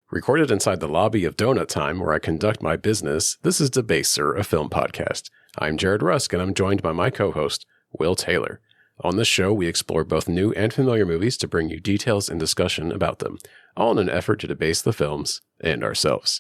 Recorded inside the lobby of Donut Time, where I conduct my business, this is Debaser, a film podcast. I'm Jared Rusk, and I'm joined by my co-host, Will Taylor. On this show, we explore both new and familiar movies to bring you details and discussion about them, all in an effort to debase the films and ourselves.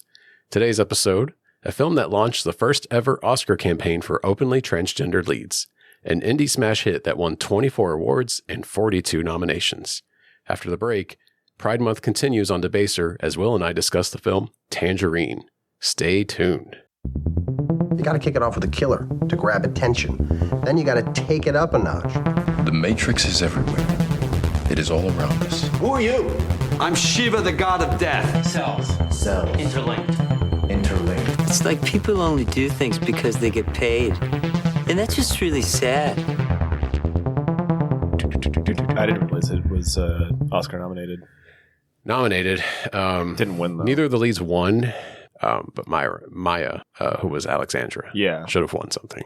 Today's episode, a film that launched the first ever Oscar campaign for openly transgender leads, an indie smash hit that won 24 awards and 42 nominations. After the break, Pride Month continues on Debaser as Will and I discuss the film Tangerine. Stay tuned. You got to kick it off with a killer to grab attention. Then you got to take it up a notch. The Matrix is everywhere. It is all around us. Who are you? I'm Shiva, the god of death. Cells. Interlinked. It's like people only do things because they get paid. And that's just really sad. I didn't realize it was Oscar nominated. Didn't win, though. Neither of the leads won, but Maya, who was Alexandra, should have won something.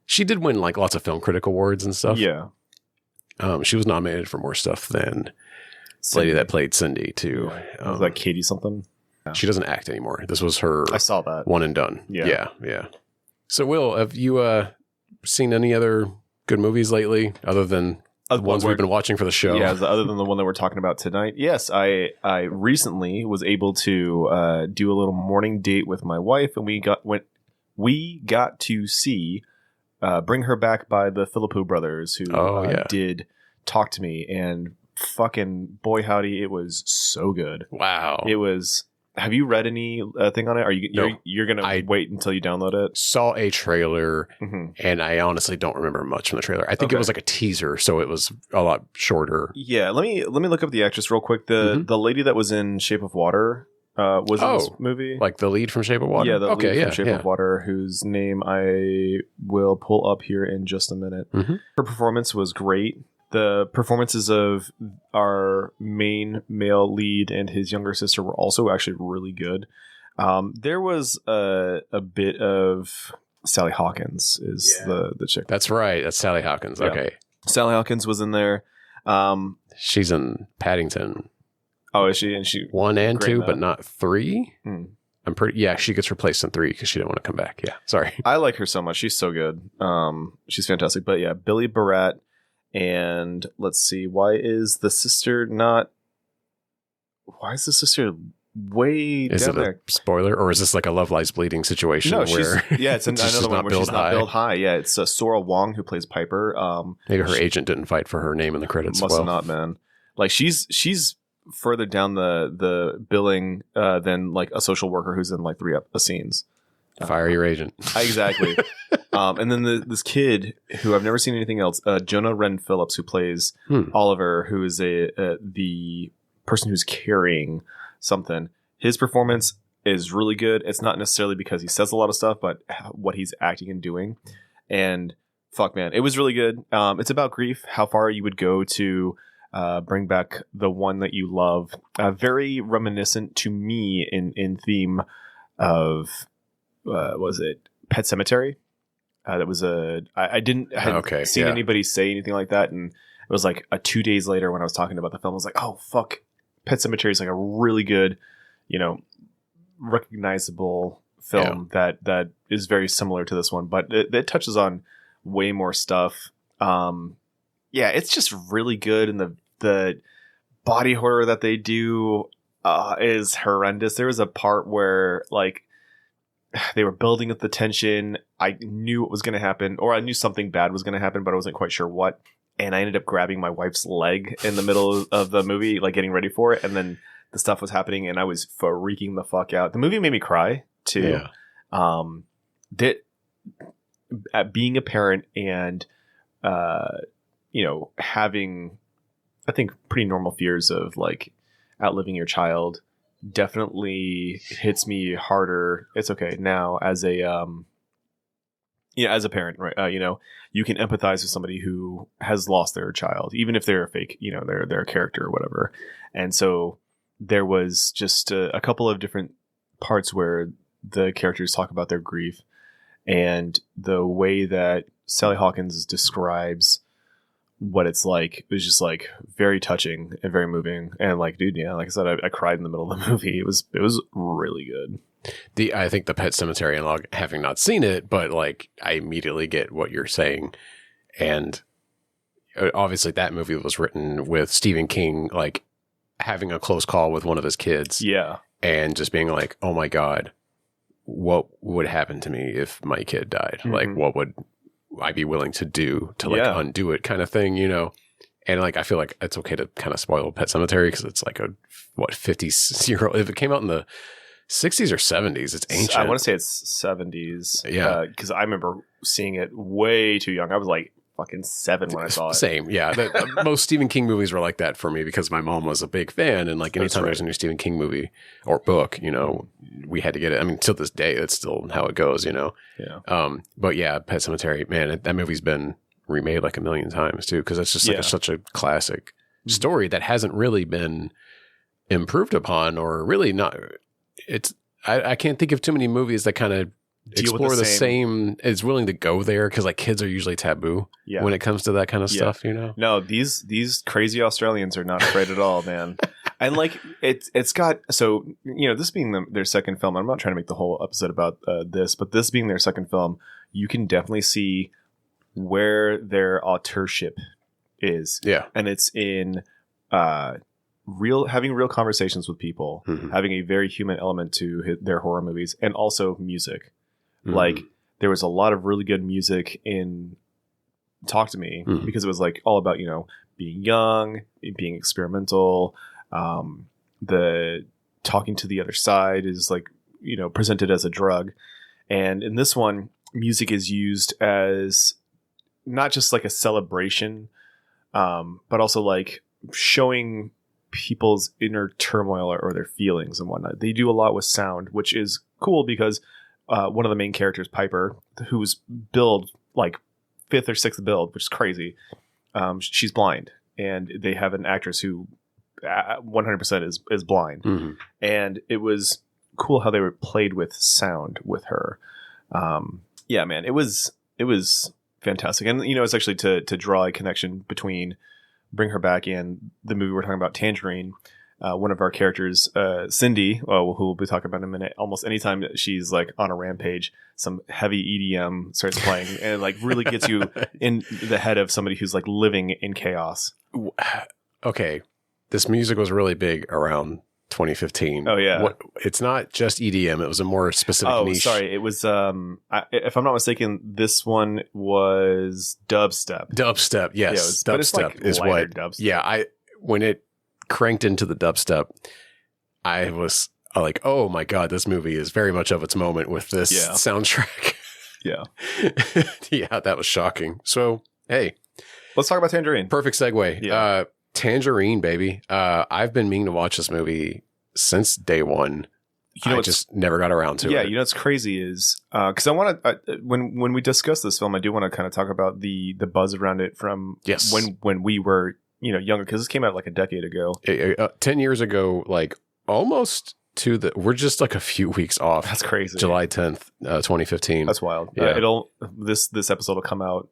She did win like lots of film critic awards and stuff. Yeah. She was nominated for more stuff than the lady that played Cindy, too. Was that Katie something? She doesn't act anymore. This was her I saw that. one and done. Yeah. So, Will, have you seen any other good movies lately other than the ones we've been watching for the show? Yeah, other than the one that we're talking about tonight. Yes, I recently was able to do a little morning date with my wife, and we got to see Bring Her Back by the Philippou brothers, who did Talk to Me, and fucking boy howdy, it was so good. Wow. It was. Have you read any thing on it? Are you're gonna wait until you download it? Saw a trailer, and I honestly don't remember much from the trailer. I think it was like a teaser, so it was a lot shorter. Yeah, let me look up the actress real quick. The lady that was in Shape of Water was in this movie, like the lead from Shape of Water. Yeah, the lead from Shape of Water, whose name I will pull up here in just a minute. Her performance was great. The performances of our main male lead and his younger sister were also actually really good. There was a bit of Sally Hawkins is the chick. That's right. That's Sally Hawkins. Yeah. Okay. Sally Hawkins was in there. She's in Paddington. Oh, is she? And she 1 and 2, but not 3? I'm pretty. Yeah, she gets replaced in 3 because she didn't want to come back. Yeah. Sorry. I like her so much. She's so good. She's fantastic. But yeah, Billy Barrett. And let's see, why is the sister way is down it there? A spoiler, or is this like a Love Lies Bleeding situation? No, where it's another one where she's not billed high. Yeah, it's Sora Wong who plays Piper. Maybe her agent didn't fight for her name in the credits. Must have not, man. Like she's further down the billing than like a social worker who's in like 3 scenes. Fire your agent. Exactly. And then this kid who I've never seen anything else, Jonah Wren Phillips, who plays Oliver, who is the person who's carrying something. His performance is really good. It's not necessarily because he says a lot of stuff, but what he's acting and doing. And fuck, man, it was really good. It's about grief, how far you would go to bring back the one that you love. Very reminiscent to me in theme of was it Pet Sematary? That was I hadn't seen anybody say anything like that, and it was like 2 days later when I was talking about the film, I was like, oh fuck, Pet Sematary is like a really good, recognizable film that is very similar to this one, but it touches on way more stuff. It's just really good, and the body horror that they do is horrendous. There was a part where like they were building up the tension. I knew what was going to happen, or I knew something bad was going to happen, but I wasn't quite sure what. And I ended up grabbing my wife's leg in the middle of the movie, like getting ready for it. And then the stuff was happening, and I was freaking the fuck out. The movie made me cry too. Yeah. Being a parent and, having, I think, pretty normal fears of like outliving your child definitely hits me harder. It's okay now as a as a parent, right? You can empathize with somebody who has lost their child, even if they're a fake, they're a character or whatever. And so there was just a couple of different parts where the characters talk about their grief, and the way that Sally Hawkins describes what it's like. It was just like very touching and very moving. And like, dude, yeah, like I said, I cried in the middle of the movie. It was really good. I think the Pet Sematary analog, having not seen it, but like I immediately get what you're saying. And obviously that movie was written with Stephen King, like having a close call with one of his kids. Yeah. And just being like, oh my God, what would happen to me if my kid died? Mm-hmm. Like, what would I be willing to do to like undo it kind of thing, you know? And like, I feel like it's okay to kind of spoil Pet Sematary because it's like 50-year-old. If it came out in the 60s or 70s, it's ancient. I want to say it's 70s. Yeah. Because I remember seeing it way too young. I was like fucking 7 when I saw it. Same. Yeah. Most Stephen King movies were like that for me because my mom was a big fan. And like anytime there's a new Stephen King movie or book, you know, we had to get it. I mean, till this day, that's still how it goes, you know? Yeah. But yeah, Pet Sematary, man, that movie's been remade like a million times too. Cause it's just like such a classic story that hasn't really been improved upon or really not. I can't think of too many movies that kind of explore the same is willing to go there because like kids are usually taboo when it comes to that kind of stuff, you know? No, these crazy Australians are not afraid at all, man. And like it's got, so, you know, this being their second film, I'm not trying to make the whole episode about this, but this being their second film, you can definitely see where their authorship is. Yeah. And it's in having real conversations with people, having a very human element to their horror movies, and also music. Like there was a lot of really good music in Talk to Me because it was like all about, you know, being young, being experimental. The talking to the other side is like, you know, presented as a drug. And in this one, music is used as not just like a celebration, but also like showing people's inner turmoil or their feelings and whatnot. They do a lot with sound, which is cool because one of the main characters, Piper, who's billed like 5th or 6th build, which is crazy. She's blind, and they have an actress who 100% is blind. And it was cool how they were played with sound with her. Yeah, man, it was fantastic. And, you know, it's actually to draw a connection between bring her back in the movie we're talking about, Tangerine. One of our characters, Cindy, who we'll be talking about in a minute, almost anytime she's like on a rampage, some heavy EDM starts playing and like really gets you in the head of somebody who's like living in chaos. Okay. This music was really big around 2015. Oh, yeah. It's not just EDM. It was a more specific niche. Oh, sorry. It was, if I'm not mistaken, this one was dubstep. Dubstep, yes. Yeah, dubstep like is what. Dubstep. Yeah, when it cranked into the dubstep, I was like, oh my God, this movie is very much of its moment with this soundtrack. Yeah. Yeah, that was shocking. So, hey. Let's talk about Tangerine. Perfect segue. Yeah. Tangerine, baby. I've been meaning to watch this movie since day one. You know, I just never got around to it. Yeah, you know what's crazy is because I want to when we discuss this film, I do want to kind of talk about the buzz around it from when we were, you know, younger, because this came out like a decade ago. 10 years ago, like almost to we're just like a few weeks off. That's crazy. July 10th, 2015. That's wild. Yeah. This episode will come out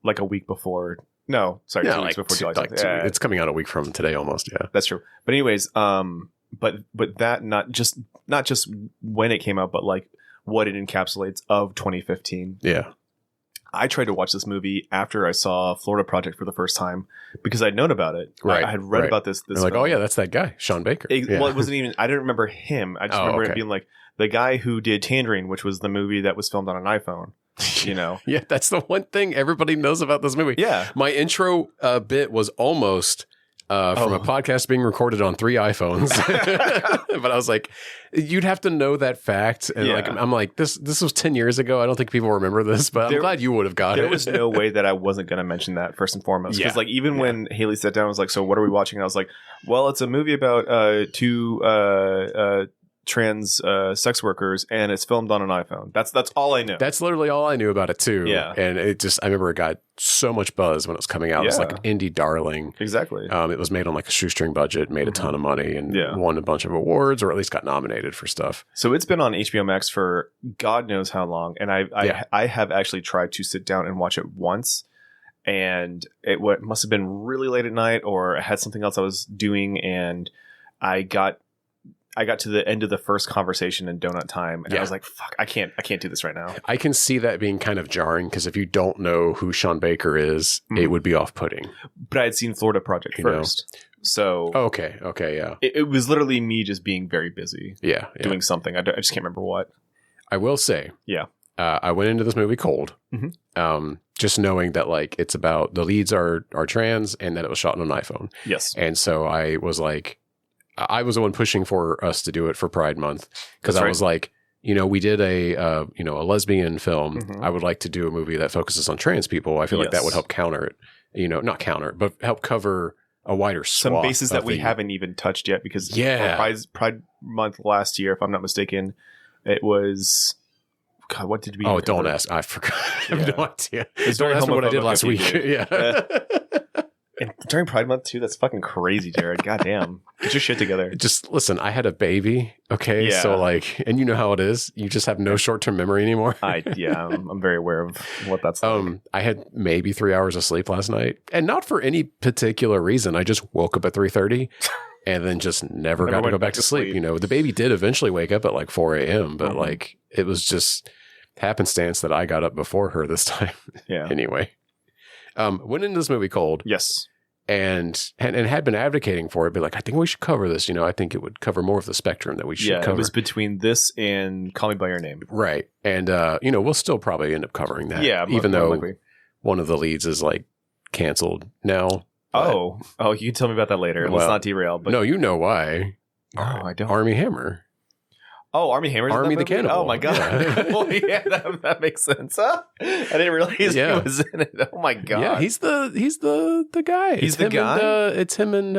like a week before. No, sorry, 2 weeks before July 10th. It's coming out a week from today almost. Yeah, that's true. But anyways, but that not just when it came out, but like what it encapsulates of 2015. Yeah. I tried to watch this movie after I saw Florida Project for the first time because I'd known about it. Right. I had read about this. Like, oh yeah, that's that guy, Sean Baker. Well, it wasn't even, I didn't remember him. I just remember it being like the guy who did Tangerine, which was the movie that was filmed on an iPhone. You know? Yeah, that's the one thing everybody knows about this movie. Yeah. My intro bit was almost from a podcast being recorded on 3 iPhones. But I was like, you'd have to know that fact. And like, I'm like, this was 10 years ago. I don't think people remember this, but I'm glad you would have got it. There was no way that I wasn't going to mention that first and foremost. Because like, even when Haley sat down and was like, so what are we watching? I was like, well, it's a movie about 2 trans sex workers, and it's filmed on an iPhone. That's all I know. That's literally all I knew about it too. Yeah. And I remember it got so much buzz when it was coming out. It was like an indie darling. Exactly. It was made on like a shoestring budget, made a ton of money, and won a bunch of awards, or at least got nominated for stuff. So it's been on HBO Max for God knows how long, and I have actually tried to sit down and watch it once. and must have been really late at night, or I had something else I was doing, and I got to the end of the first conversation in donut time, and I was like, fuck, I can't do this right now. I can see that being kind of jarring, because if you don't know who Sean Baker is, it would be off-putting. But I had seen Florida Project first. So okay, yeah. It was literally me just being very busy. Yeah. Doing something. I just can't remember what. I will say. Yeah. I went into this movie cold. Just knowing that like it's about the leads are trans and that it was shot on an iPhone. Yes. And so I was like, I was the one pushing for us to do it for Pride Month, because I was like, we did a lesbian film. I would like to do a movie that focuses on trans people. I feel like that would help counter it, not counter it, but help cover a wider swath. Some bases that we haven't even touched yet, because for Pride Month last year, if I'm not mistaken, it was, God, what did we Oh, don't ask. I forgot. I have no idea. It's Don't very ask me what I did homophobic last if you week. do. Yeah. And during Pride Month too, that's fucking crazy, Jared. Goddamn. Get your shit together. Just listen, I had a baby. Okay. Yeah. So like, and you know how it is. You just have no short-term memory anymore. I'm very aware of what that's like. I had maybe 3 hours of sleep last night, and not for any particular reason. I just woke up at 3:30 and then just never got to go back to sleep. The baby did eventually wake up at like 4 a.m., but like it was just happenstance that I got up before her this time. Yeah. Anyway. Went into this movie cold. Yes. And had been advocating for it, but like, I think we should cover this. I think it would cover more of the spectrum that we should cover. It was between this and Call Me By Your Name. Right. And, we'll still probably end up covering that. Yeah. Even though one of the leads is like canceled now. Oh, you can tell me about that later. Let's not derail. But no, you know why. No, I don't. Army Hammer. Oh, Army Hammer's in Army that the movie? Cannibal. Oh my god! Yeah. Well, yeah, that makes sense. Huh? I didn't realize he was in it. Oh my god! Yeah, he's the guy. He's the guy. It's him and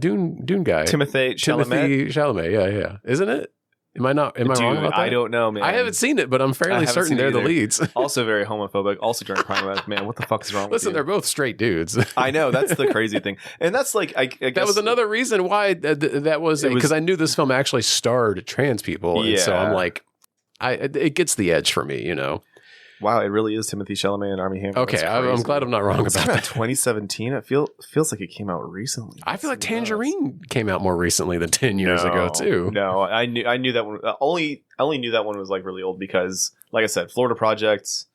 Dune guy. Timothy Chalamet. Yeah. Isn't it? Am I wrong about that? I don't know, man. I haven't seen it, but I'm fairly certain they're the leads. Also very homophobic. Also during Prime Month. Man, what the fuck is wrong with you? Listen, they're both straight dudes. I know. That's the crazy thing. And that's like, I guess. That was another reason why that was, because I knew this film actually starred trans people. And so I'm like, it gets the edge for me, Wow, it really is Timothy Chalamet and Armie Hammer. Okay, I'm glad I'm not wrong about that. 2017. It feels like it came out recently. I feel like Tangerine came out more recently than 10 years ago too. No, I knew that one. I only knew that one was like really old because, like I said, Florida Project.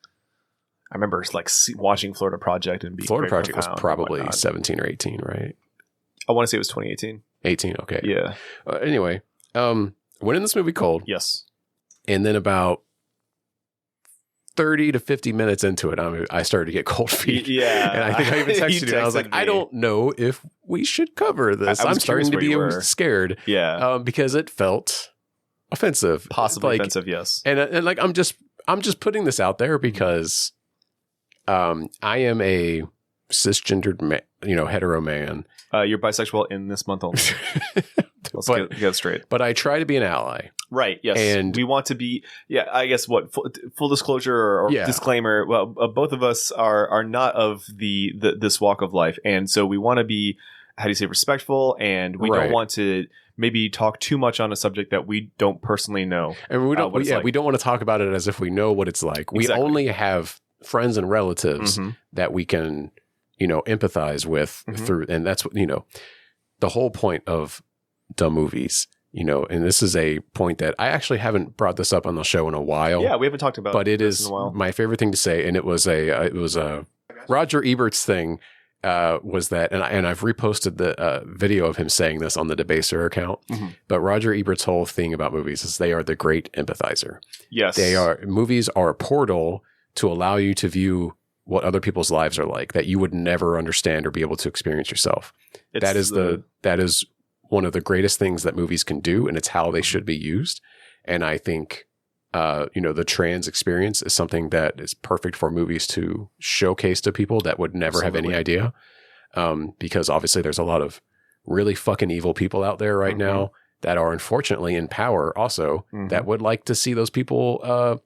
I remember like watching Florida Project and being Florida Project was profound probably 17 or 18, right? I want to say it was 2018. 18, okay. Yeah. Anyway, went in this movie cold. Yes. And then about 30 to 50 minutes into it, I started to get cold feet. Yeah. And I think I even texted you. And I was like, I don't know if we should cover this. I'm starting to be scared. Yeah. Because it felt offensive. Possibly offensive, yes. And like, I'm just putting this out there because I am a cisgendered hetero man. You're bisexual in this month only. Let's get it straight. But I try to be an ally. Right, yes. And we want to be, I guess full disclosure or disclaimer, well, both of us are not of this walk of life. And so we want to be, how do you say, respectful, and we don't want to maybe talk too much on a subject that we don't personally know. And we don't, we don't want to talk about it as if we know what it's like. We only have friends and relatives that we can, empathize with through, and that's what, the whole point of the movies. And this is a point that I actually haven't brought this up on the show in a while. Yeah, we haven't talked about it. But it is my favorite thing to say. And it was a Roger Ebert's thing was that, and I've reposted the video of him saying this on the Debaser account. But Roger Ebert's whole thing about movies is they are the great empathizer. Yes. Movies are a portal to allow you to view what other people's lives are like that you would never understand or be able to experience yourself. That is one of the greatest things that movies can do, and it's how they should be used. And I think, the trans experience is something that is perfect for movies to showcase to people that would never have any idea. Because obviously there's a lot of really fucking evil people out there right now that are unfortunately in power also that would like to see those people,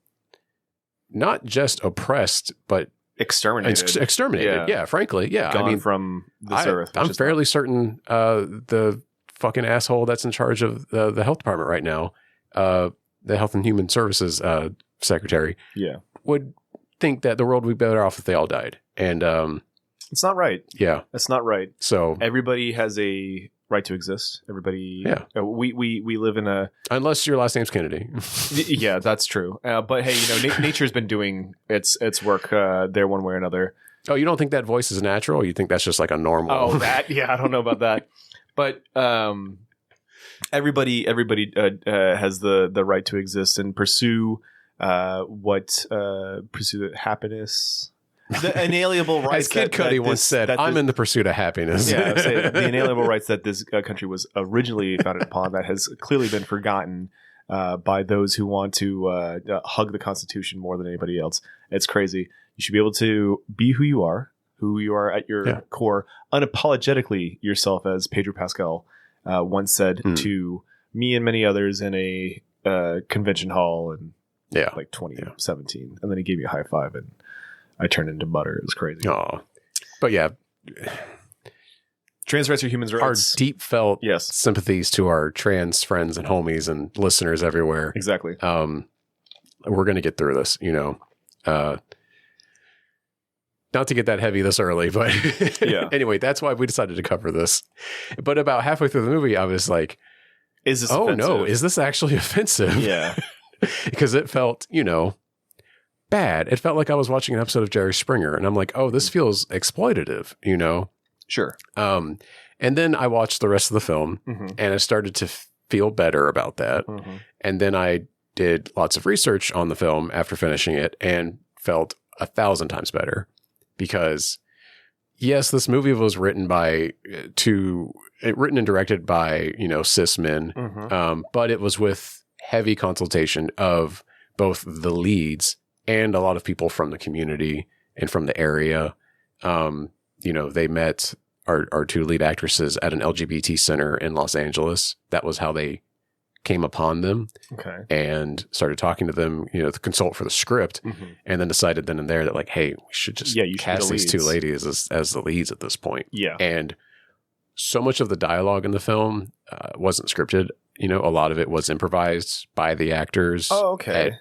not just oppressed, but exterminated. Yeah, frankly. Yeah. Gone from this earth. I'm fairly certain, the fucking asshole that's in charge of the health department right now, the Health and Human Services secretary, would think that the world would be better off if they all died. And It's not right. yeah, That's not right. so Everybody has a right to exist. Everybody. Yeah. We live in a. unless your last name's Kennedy. Yeah, that's true. But hey, nature's been doing its work there one way or another. Oh, you don't think that voice is natural? You think that's just like a normal? Oh, that I don't know about that. But everybody has the right to exist and pursue pursue happiness. The inalienable rights. As Kid Cudi once said, I'm in the pursuit of happiness. Yeah, I'm saying the inalienable rights that this country was originally founded upon that has clearly been forgotten by those who want to hug the Constitution more than anybody else. It's crazy. You should be able to be who you are at your core, unapologetically yourself, as Pedro Pascal once said to me and many others in a convention hall in like 2017. And then he gave me a high five and I turned into butter. It was crazy. Oh, but yeah, trans rights are human rights. our deep felt Yes. sympathies to our trans friends and homies and listeners everywhere. Exactly. We're going to get through this, not to get that heavy this early, but Yeah. Anyway, that's why we decided to cover this. But about halfway through the movie, I was like, Is this oh offensive? no, is this actually offensive? Yeah. Because it felt, bad. It felt like I was watching an episode of Jerry Springer, and I'm like, oh, this feels exploitative, Sure. And then I watched the rest of the film, and I started to feel better about that. And then I did lots of research on the film after finishing it, and felt 1,000 times better. Because yes, this movie was written written and directed by cis men, but it was with heavy consultation of both the leads and a lot of people from the community and from the area. They met our two lead actresses at an LGBT center in Los Angeles. That was how they came upon them. Okay. And started talking to them, to consult for the script, and then decided then and there that like, hey, we should just cast these two ladies as the leads at this point. Yeah. And so much of the dialogue in the film wasn't scripted. A lot of it was improvised by the actors. Oh, okay. At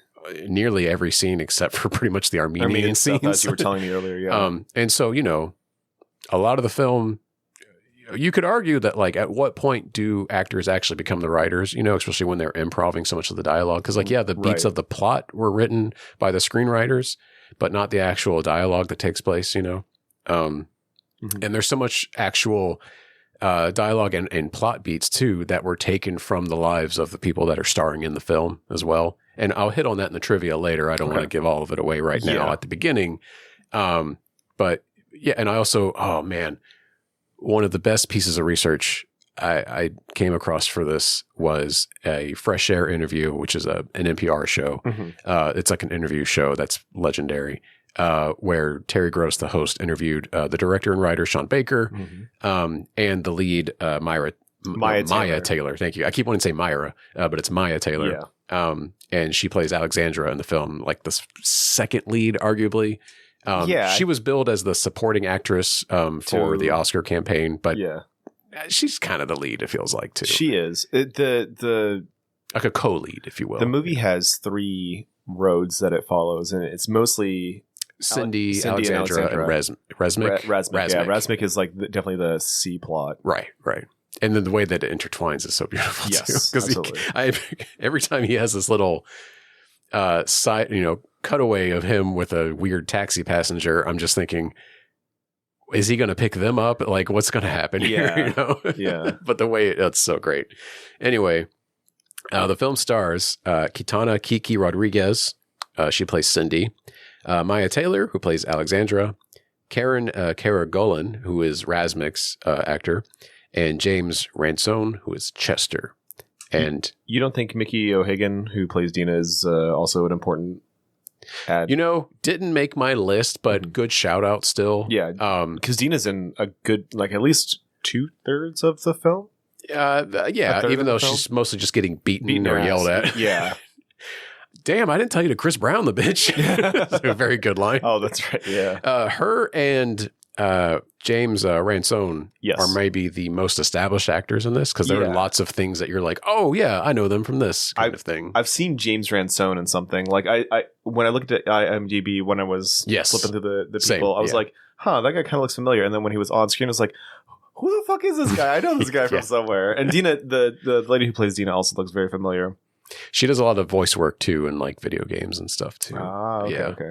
nearly every scene except for pretty much the Armenian stuff, scenes. as you were telling me earlier. Yeah. And so, a lot of the film, you could argue that like at what point do actors actually become the writers, especially when they're improving so much of the dialogue. Because like, the beats of the plot were written by the screenwriters, but not the actual dialogue that takes place, And there's so much actual dialogue and plot beats too that were taken from the lives of the people that are starring in the film as well. And I'll hit on that in the trivia later. I don't want to give all of it away right now at the beginning. But yeah, and I also, oh man, one of the best pieces of research I came across for this was a Fresh Air interview, which is an NPR show. It's like an interview show that's legendary, where Terry Gross, the host, interviewed the director and writer Sean Baker, and the lead Maya Taylor. Thank you. I keep wanting to say Myra, but it's Maya Taylor. Yeah. And she plays Alexandra in the film, like the second lead, arguably. She was billed as the supporting actress for the Oscar campaign, but she's kind of the lead, it feels like, too. She is. Like a co-lead, if you will. The movie has 3 roads that it follows, and it's mostly Cindy, Alexandra, and Razmik. Razmik. Yeah, Razmik is like definitely the C plot. Right. And then the way that it intertwines is so beautiful, too. Because every time he has this little side, cutaway of him with a weird taxi passenger, I'm just thinking, is he going to pick them up? Like, what's going to happen here? Yeah. But the way it's so great. Anyway, the film stars Kitana Kiki Rodriguez. She plays Cindy. Maya Taylor, who plays Alexandra. Karen Karagolan, who is Razmik's actor. And James Ransone, who is Chester. And you don't think Mickey O'Hagan, who plays Dinah, is also an important ad? Didn't make my list, but good shout out still. Yeah. Because Dinah's in a good, like at least 2/3 of the film. Yeah. Even though she's mostly just getting beaten or yelled at. Yeah. Damn, I didn't tell you to Chris Brown the bitch. That's a very good line. Oh, that's right. Yeah. Her and James Ransone Yes. are maybe the most established actors in this because there are lots of things that you're like, oh yeah, I know them from this kind of thing. I've seen James Ransone in something. Like I when I looked at IMDb when I was flipping through the Same, people, I was like, huh, that guy kind of looks familiar. And then when he was on screen, I was like, who the fuck is this guy? I know this guy from somewhere. And Dinah, the lady who plays Dinah, also looks very familiar. She does a lot of voice work too in like video games and stuff too. Okay.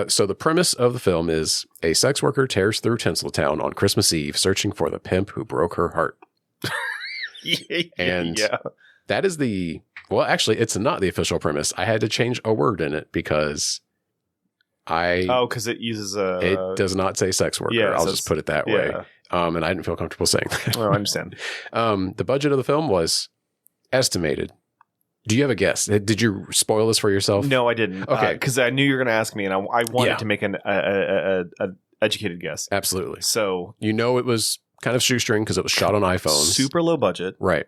So the premise of the film is a sex worker tears through Tinseltown on Christmas Eve searching for the pimp who broke her heart. And that is well, actually, it's not the official premise. I had to change a word in it because because it uses it does not say sex worker. Yeah, I'll just put it that way. And I didn't feel comfortable saying that. Oh, I understand. The budget of the film was estimated. Do you have a guess? Did you spoil this for yourself? No, I didn't. Okay. Because I knew you were going to ask me, and I wanted to make an educated guess. Absolutely. So it was kind of shoestring because it was shot on iPhones. Super low budget. Right.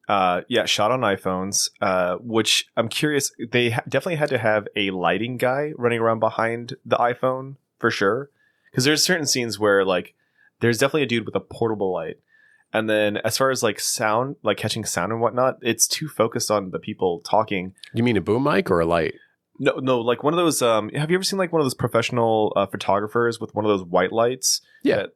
Shot on iPhones, which I'm curious. They definitely had to have a lighting guy running around behind the iPhone for sure. Because there's certain scenes where like there's definitely a dude with a portable light. And then as far as like sound, like catching sound and whatnot, it's too focused on the people talking. You mean a boom mic or a light? No, like one of those. Have you ever seen like one of those professional photographers with one of those white lights? Yeah.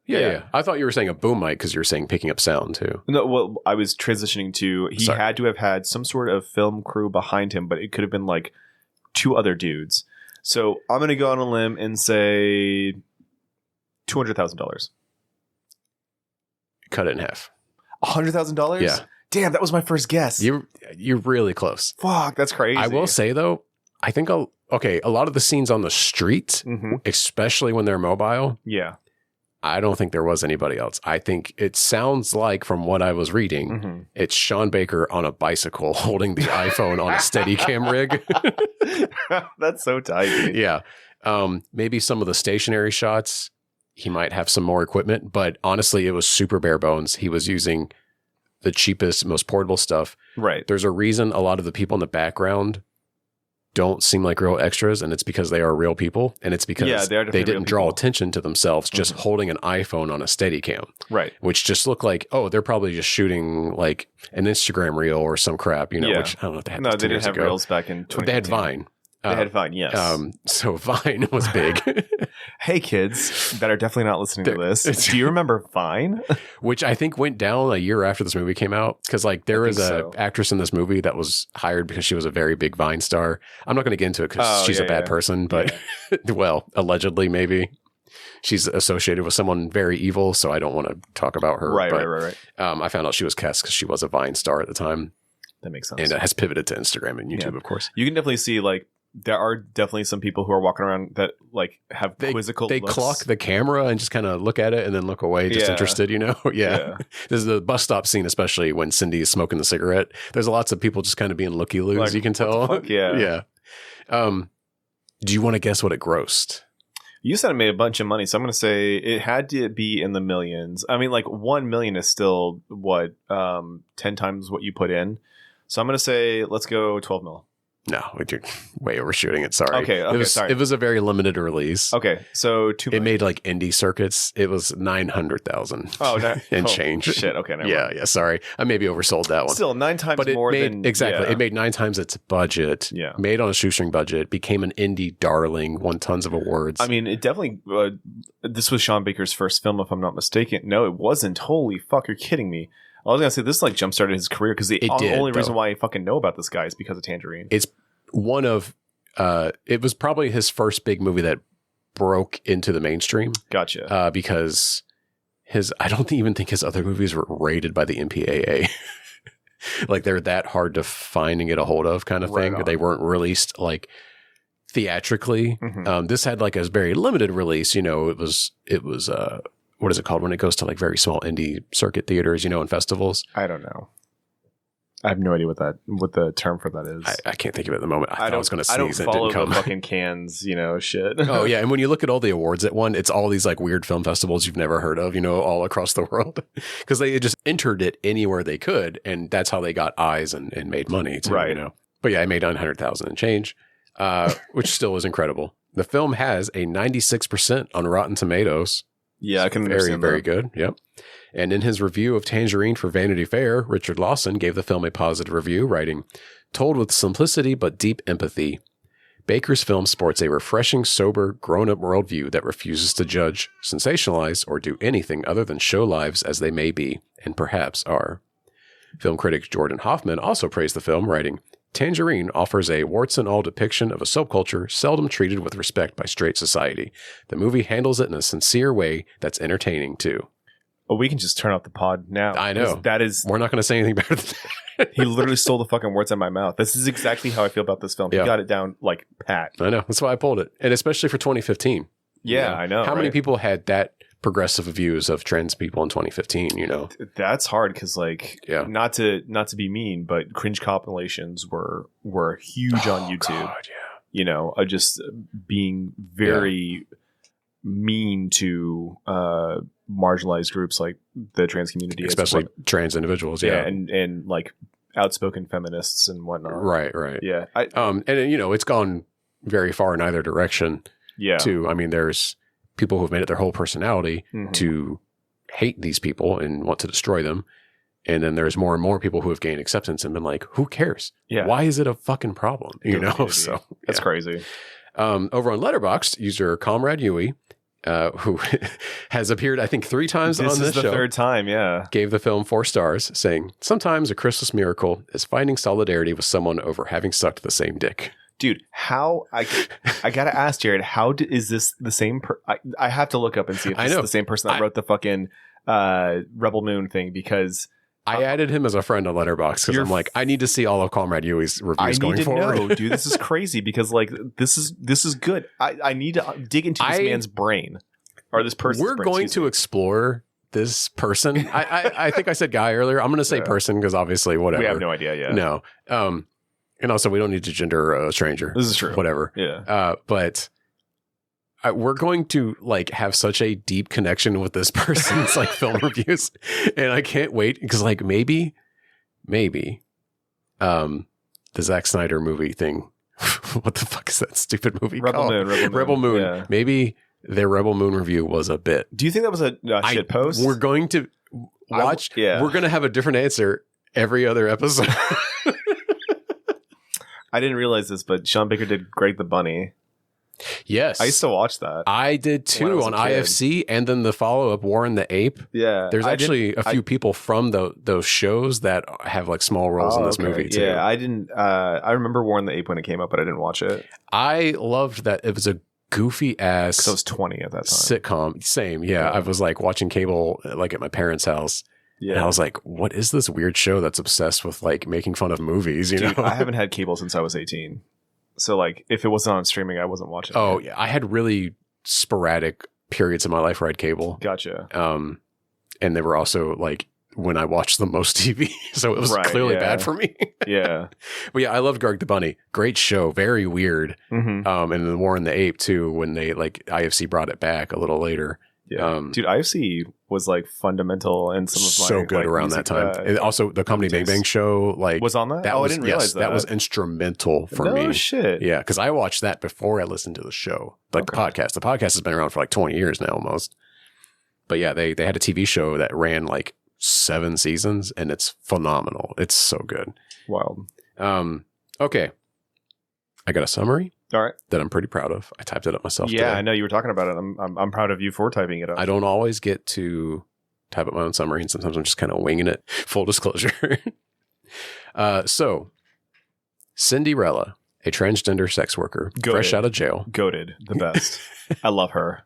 I thought you were saying a boom mic because you were saying picking up sound too. No, well, I was transitioning to he had to have had some sort of film crew behind him, but it could have been like two other dudes. So I'm going to go on a limb and say $200,000. Cut it in half. $100,000? Yeah. Damn, that was my first guess. You're really close. Fuck, that's crazy. I will say though, I think a lot of the scenes on the street, especially when they're mobile. Yeah. I don't think there was anybody else. I think it sounds like from what I was reading, it's Sean Baker on a bicycle holding the iPhone on a Steadicam rig. That's so tight. Yeah. Maybe some of the stationary shots, he might have some more equipment, but honestly, it was super bare bones. He was using the cheapest, most portable stuff. Right. There's a reason a lot of the people in the background don't seem like real extras, and it's because they are real people, and it's because they didn't draw attention to themselves just holding an iPhone on a Steadicam. Right. Which just looked like, they're probably just shooting like an Instagram reel or some crap, which I don't know if they had. No, they didn't have reels back in 2015. They had Vine. They had Vine, yes. So Vine was big. Hey, kids that are definitely not listening to this, do you remember Vine? Which I think went down a year after this movie came out. Because like there was an actress in this movie that was hired because she was a very big Vine star. I'm not going to get into it because she's a bad person, but well, allegedly maybe. She's associated with someone very evil, so I don't want to talk about her. Right. I found out she was cast because she was a Vine star at the time. That makes sense. And it has pivoted to Instagram and YouTube, of course. You can definitely see like there are definitely some people who are walking around that like have quizzical They looks. clock the camera and just kind of look at it and then look away, just interested, Yeah. There's the bus stop scene, especially when Cindy is smoking the cigarette. There's lots of people just kind of being looky-loos, like, you can tell. What the fuck? Yeah. Do you want to guess what it grossed? You said it made a bunch of money, so I'm going to say it had to be in the millions. I mean, like 1 million is still, 10 times what you put in. So I'm going to say, let's go 12 mil. No, you're way overshooting it. Sorry. Okay, sorry. It was a very limited release. Okay, so it made like indie circuits. It was 900,000. And change. Shit. Okay. Yeah. Sorry, I maybe oversold that one. Still 9 times more than exactly. It made 9 times its budget. Yeah. Made on a shoestring budget. Became an indie darling. Won tons of awards. I mean, it definitely. This was Sean Baker's first film, if I'm not mistaken. No, it wasn't. Holy fuck! You're kidding me. I was gonna say this like jump started his career because the only reason why I fucking know about this guy is because of Tangerine. It's one of it was probably his first big movie that broke into the mainstream. Gotcha. Because I don't even think his other movies were rated by the MPAA. Like they're that hard to find and get a hold of kind of thing. They weren't released like theatrically. This had like a very limited release. It was what is it called when it goes to like very small indie circuit theaters, and festivals? I don't know. I have no idea what the term for that is. I can't think of it at the moment. I was going to sneeze. I don't follow the fucking cans, shit. Oh yeah, and when you look at all the awards it won, it's all these like weird film festivals you've never heard of, all across the world, because they just entered it anywhere they could, and that's how they got eyes and made money, too, right? But yeah, I made 900,000 and change, which still was incredible. The film has a 96% on Rotten Tomatoes. Yeah, I can very, understand very that. good. Yep. And in his review of Tangerine for Vanity Fair, Richard Lawson gave the film a positive review, writing, "Told with simplicity but deep empathy, Baker's film sports a refreshing, sober, grown-up worldview that refuses to judge, sensationalize, or do anything other than show lives as they may be, and perhaps are." Film critic Jordan Hoffman also praised the film, writing, "Tangerine offers a warts-and-all depiction of a subculture seldom treated with respect by straight society. The movie handles it in a sincere way that's entertaining, too." Oh, we can just turn off the pod now. I know. That is, We're not going to say anything better than that. he literally stole the fucking words out of my mouth. This is exactly how I feel about this film. Yeah. He got it down like pat. I know. That's why I pulled it. And especially for 2015. Yeah, You know? I know. How many right? people had that progressive views of trans people in 2015, you know? That's hard because, like, Yeah. not to be mean, but cringe compilations were huge on YouTube. God, yeah. You know, just being very mean to marginalized groups like the trans community, Especially like, trans individuals. Yeah. and like outspoken feminists and whatnot. Right. Yeah. And you know, it's gone very far in either direction Yeah. too. I mean, there's people who've made it their whole personality Mhm. to hate these people and want to destroy them. And then there's more and more people who have gained acceptance and been like, who cares? Yeah. Why is it a fucking problem? You know? Community. So That's yeah. crazy. Over on Letterboxd, user Comrade Yui, who has appeared, I think, 3 times This on this is the show, third time. Yeah. gave the film 4 stars, saying, "Sometimes a Christmas miracle is finding solidarity with someone over having sucked the same dick." Dude, how I gotta ask Jared, how is this the same? I have to look up and see if I this is know. the same person that wrote the fucking Rebel Moon thing, because I added him as a friend on Letterboxd because You're I'm like, I need to see all of Comrade Yui's I reviews need going to forward. know, dude. This is crazy because like this is good. I need to dig into this man's brain or this person's We're brain, going excuse to explore this person. I think I said guy earlier. I'm going to say Yeah. person because obviously me. whatever. We have no idea. Yeah. No. And also we don't need to gender a stranger. This is true. Whatever. Yeah. But we're going to like have such a deep connection with this person's like film reviews, and I can't wait because like maybe, the Zack Snyder movie thing. What the fuck is that stupid movie Rebel called? Moon. Rebel Moon. Yeah. Maybe their Rebel Moon review was a bit. Do you think that was a shit post? We're going to watch. yeah. We're going to have a different answer every other episode. I didn't realize this, but Sean Baker did Greg the Bunny. Yes, I used to watch that. I did when I too was on a kid. IFC, and then the follow-up Warren the Ape. Yeah. There's actually a few people from those shows that have like small roles in this movie too. Yeah, I didn't. I remember Warren the Ape when it came up, but I didn't watch it I loved that it was a goofy ass because I was 20 at that time. sitcom. Same, yeah. I was like watching cable like at my parents' house, and I was like, "What is this weird show that's obsessed with like making fun of movies?" You Dude, know, I haven't had cable since I was 18. So like, if it wasn't on streaming, I wasn't watching. Oh it. yeah, I had really sporadic periods in my life where I had cable. Gotcha. And they were also like when I watched the most TV, so it was Right, clearly yeah. bad for me. Yeah. But yeah, I loved Greg the Bunny. Great show, very weird. Mm-hmm. And then Warren the Ape too, when they like IFC brought it back a little later. Yeah. Dude, IFC was like fundamental in some of my So good like, around music, that time. And also the Comedy Bang Bang Show, like was on that. that Oh, was, I didn't realize that was instrumental for no me. shit. Yeah, because I watched that before I listened to the show, like Okay. the podcast. The podcast has been around for like 20 years now, almost. But yeah, they had a TV show that ran like 7 seasons, and it's phenomenal. It's so good. Wild. Okay, I got a summary All right. that I'm pretty proud of. I typed it up myself. Yeah, today. I know you were talking about it. I'm proud of you for typing it up. I don't always get to type up my own summary, and sometimes I'm just kind of winging it. Full disclosure. So, Cinderella, a transgender sex worker, fresh Goated. out of jail. Goated. The best. I love her.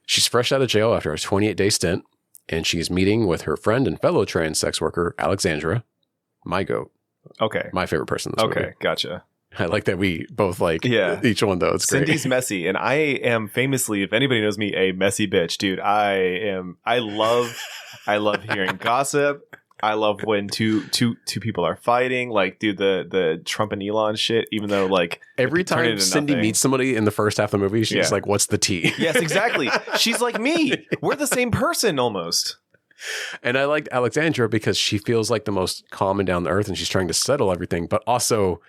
She's fresh out of jail after a 28-day stint, and she's meeting with her friend and fellow trans sex worker, Alexandra, my goat, Okay. my favorite person in this Okay. movie. Gotcha. I like that we both like Yeah. each one, though. It's great. Cindy's messy, and I am famously, if anybody knows me, a messy bitch, dude. I love hearing gossip. I love when two people are fighting. Like, dude, the Trump and Elon shit. Even though, like, Every it turned time into Cindy nothing. meets somebody in the first half of the movie, she's Yeah. like, what's the tea? Yes, exactly. She's like me. We're the same person almost. And I liked Alexandra because she feels like the most calm and down to earth, and she's trying to settle everything, but also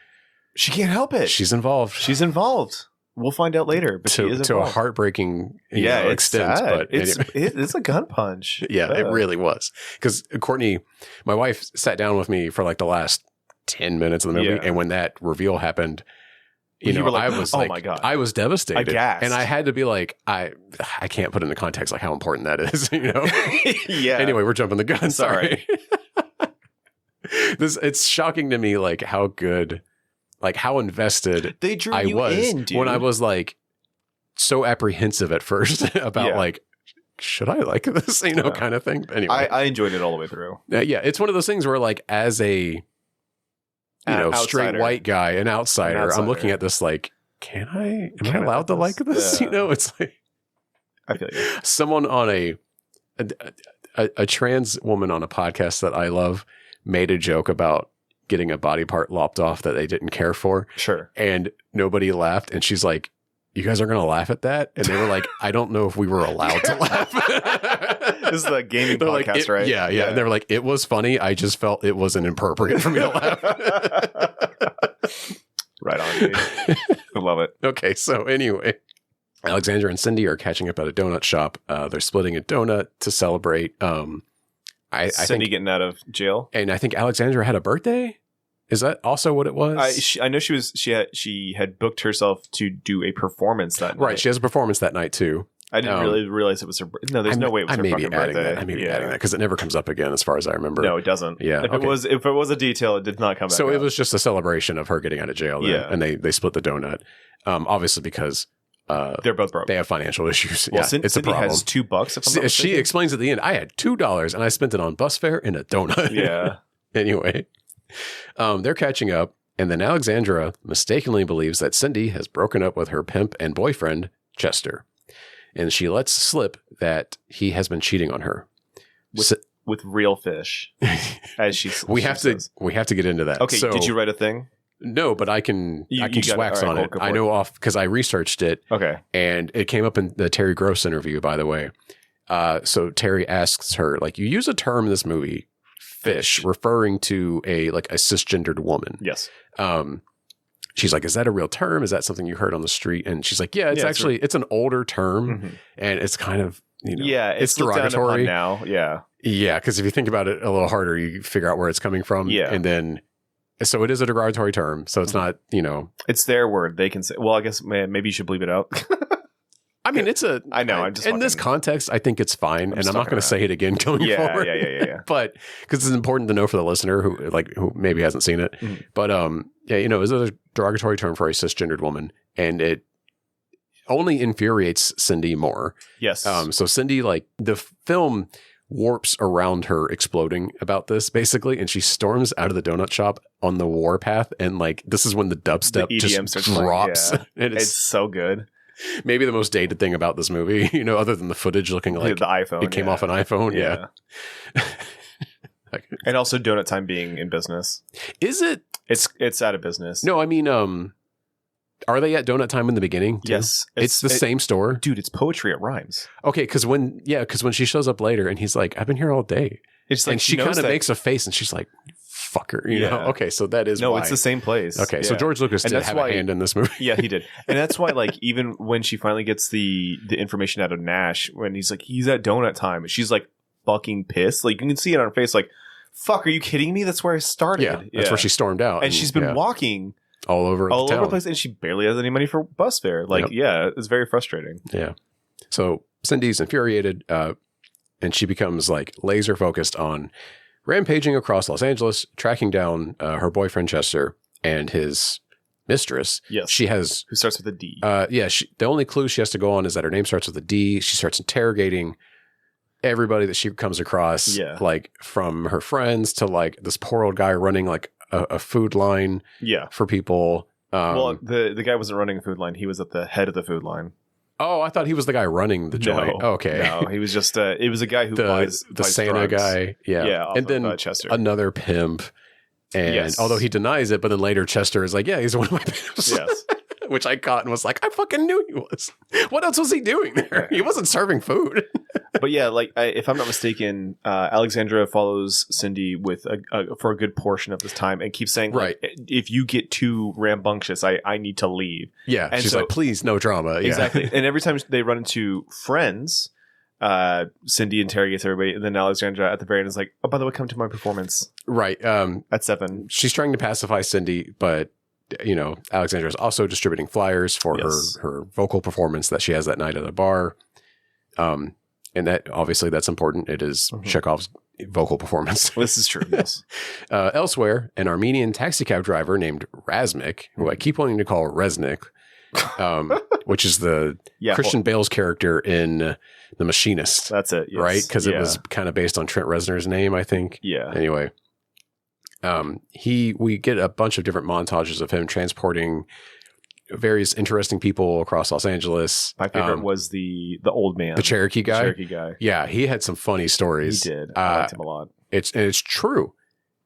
She can't help it. she's involved. She's involved. we'll find out later. But she is to a involved. heartbreaking it's extent. sad. But it's anyway. it's a gun punch. Yeah, it really was. Because Courtney, my wife, sat down with me for like the last 10 minutes of the movie, Yeah. and when that reveal happened, You were like, I was "Oh like, my God." I was devastated, Aghast. and I had to be like, I can't put into context like how important that is, Yeah. Anyway, we're jumping the gun. Sorry. It's shocking to me, like how good, like how invested They drew I you was in, dude. when I was like so apprehensive at first about Yeah. like, should I like this, kind of thing. But anyway, I enjoyed it all the way through. yeah, it's one of those things where like as a straight outsider. white guy, an outsider, I'm looking at this like, am I allowed to like this? Yeah. It's like I feel you. someone on a trans woman on a podcast that I love made a joke about getting a body part lopped off that they didn't care for. Sure. And nobody laughed. And she's like, you guys are going to laugh at that? And they were like, I don't know if we were allowed to laugh. This is the gaming They're podcast, like, right? Yeah. And they were like, it was funny. I just felt it wasn't appropriate for me to laugh. Right on, dude. I love it. Okay. So anyway, Alexandra and Cindy are catching up at a donut shop. They're splitting a donut to celebrate. I Cindy think, getting out of jail. and I think Alexandra had a birthday. Is that also what it was? I know she had booked herself to do a performance that night. Right. She has a performance that night too. I didn't really realize it was her. No, there's no way it was her fucking birthday. I may be adding that because it never comes up again, as far as I remember. No, it doesn't. Yeah, If okay. it was a detail, it did not come back. So it up. was just a celebration of her getting out of jail. Then, Yeah. and they split the donut, obviously because They're both broke. they have financial issues. Well, yeah, Cindy it's a problem. has $2. If I'm not She mistaken. explains at the end, I had $2 and I spent it on bus fare and a donut. Yeah. Anyway, they're catching up, and then Alexandra mistakenly believes that Cindy has broken up with her pimp and boyfriend, Chester. And she lets slip that he has been cheating on her. With real fish, as We she have says. to get into that. Okay, So, did you write a thing? No, but I can You just got it. wax All right, on it. cool, go I for know it. off because I researched it, Okay. and it came up in the Terry Gross interview, by the way. So Terry asks her, like, you use a term in this movie, fish, referring to a cisgendered woman. Yes. She's like, is that a real term? Is that something you heard on the street? And she's like, yeah, it's actually, it's an older term, Mhm. and it's kind of, Yeah, it's looked down upon derogatory. now. Yeah. Yeah, because if you think about it a little harder, you figure out where it's coming from. Yeah. And then, so it is a derogatory term. So it's not, It's their word. They can say, well, I guess maybe you should bleep it out. I mean, it's a. I know, I'm just in this fucking- context, I think it's fine, and just I'm not fucking going to say it again going Yeah, forward. yeah. But because it's important to know for the listener who maybe hasn't seen it. Mhm. But is it a derogatory term for a cisgendered woman, and it only infuriates Cindy more. Yes. So Cindy, like, the film warps around her exploding about this basically, and she storms out of the donut shop on the warpath, and like this is when the dubstep The EDM just starts playing, drops. yeah. And It's so good. maybe the most dated thing about this movie, other than the footage looking like the iPhone. it came off an iPhone. Yeah. And also Donut Time being in business. Is it? It's out of business. No, I mean, are they at Donut Time in the beginning? Too? Yes. It's the same store. Dude, it's poetry. It rhymes. Okay, because when she shows up later and he's like, I've been here all day. It's like And she knows kind of that- makes a face and she's like, fucker. You know? Yeah. Okay, so that is No, why. it's the same place. Okay, so Yeah. George Lucas And did that's have why- a hand in this movie. Yeah, he did. And that's why, like, even when she finally gets the information out of Nash, when he's like, he's at Donut Time, she's like fucking pissed. Like, you can see it on her face, like, fuck, are you kidding me? That's where I started. Yeah, that's where she stormed out. And she's been walking all over all the over town. the place, and she barely has any money for bus fare. Like, Yep. yeah, it's very frustrating. Yeah. So Cindy's infuriated, and she becomes like laser focused on rampaging across Los Angeles, tracking down her boyfriend Chester and his mistress. Yes. She has, Who starts with a D. the only clue she has to go on is that her name starts with a D. She starts interrogating everybody that she comes across, Yeah. like from her friends to like this poor old guy running like a food line Yeah. for people. Well, the guy wasn't running a food line. He was at the head of the food line. Oh, I thought he was the guy running the joint. No. Okay. No, he was just it was a guy who the buys Santa drugs. guy. Yeah. Yeah, off and then of, Chester. another pimp. And Yes. although he denies it, but then later Chester is like, yeah, he's one of my pimps. Yes. which I caught and was like, I fucking knew he was. What else was he doing there? He wasn't serving food. But yeah, like if I'm not mistaken, Alexandra follows Cindy with for a good portion of this time and keeps saying, like, if you get too rambunctious, I need to leave. Yeah, and she's like, please, no drama. Yeah. Exactly. And every time they run into friends, Cindy interrogates everybody, and then Alexandra at the very end is like, oh, by the way, come to my performance. Right. At 7. She's trying to pacify Cindy, but Alexandra is also distributing flyers for her vocal performance that she has that night at a bar. And that obviously that's important. It is Chekhov's vocal performance. This is true. Yes. Elsewhere, an Armenian taxi cab driver named Razmik, who I keep wanting to call Resnick, which is the Christian Bale's character in The Machinist. That's it. Yes. Right? Because it was kind of based on Trent Reznor's name, I think. Yeah. Anyway, we get a bunch of different montages of him transporting various interesting people across Los Angeles. My favorite was the old man, the Cherokee guy. Cherokee guy. Yeah, he had some funny stories. He did. I liked him a lot. It's true.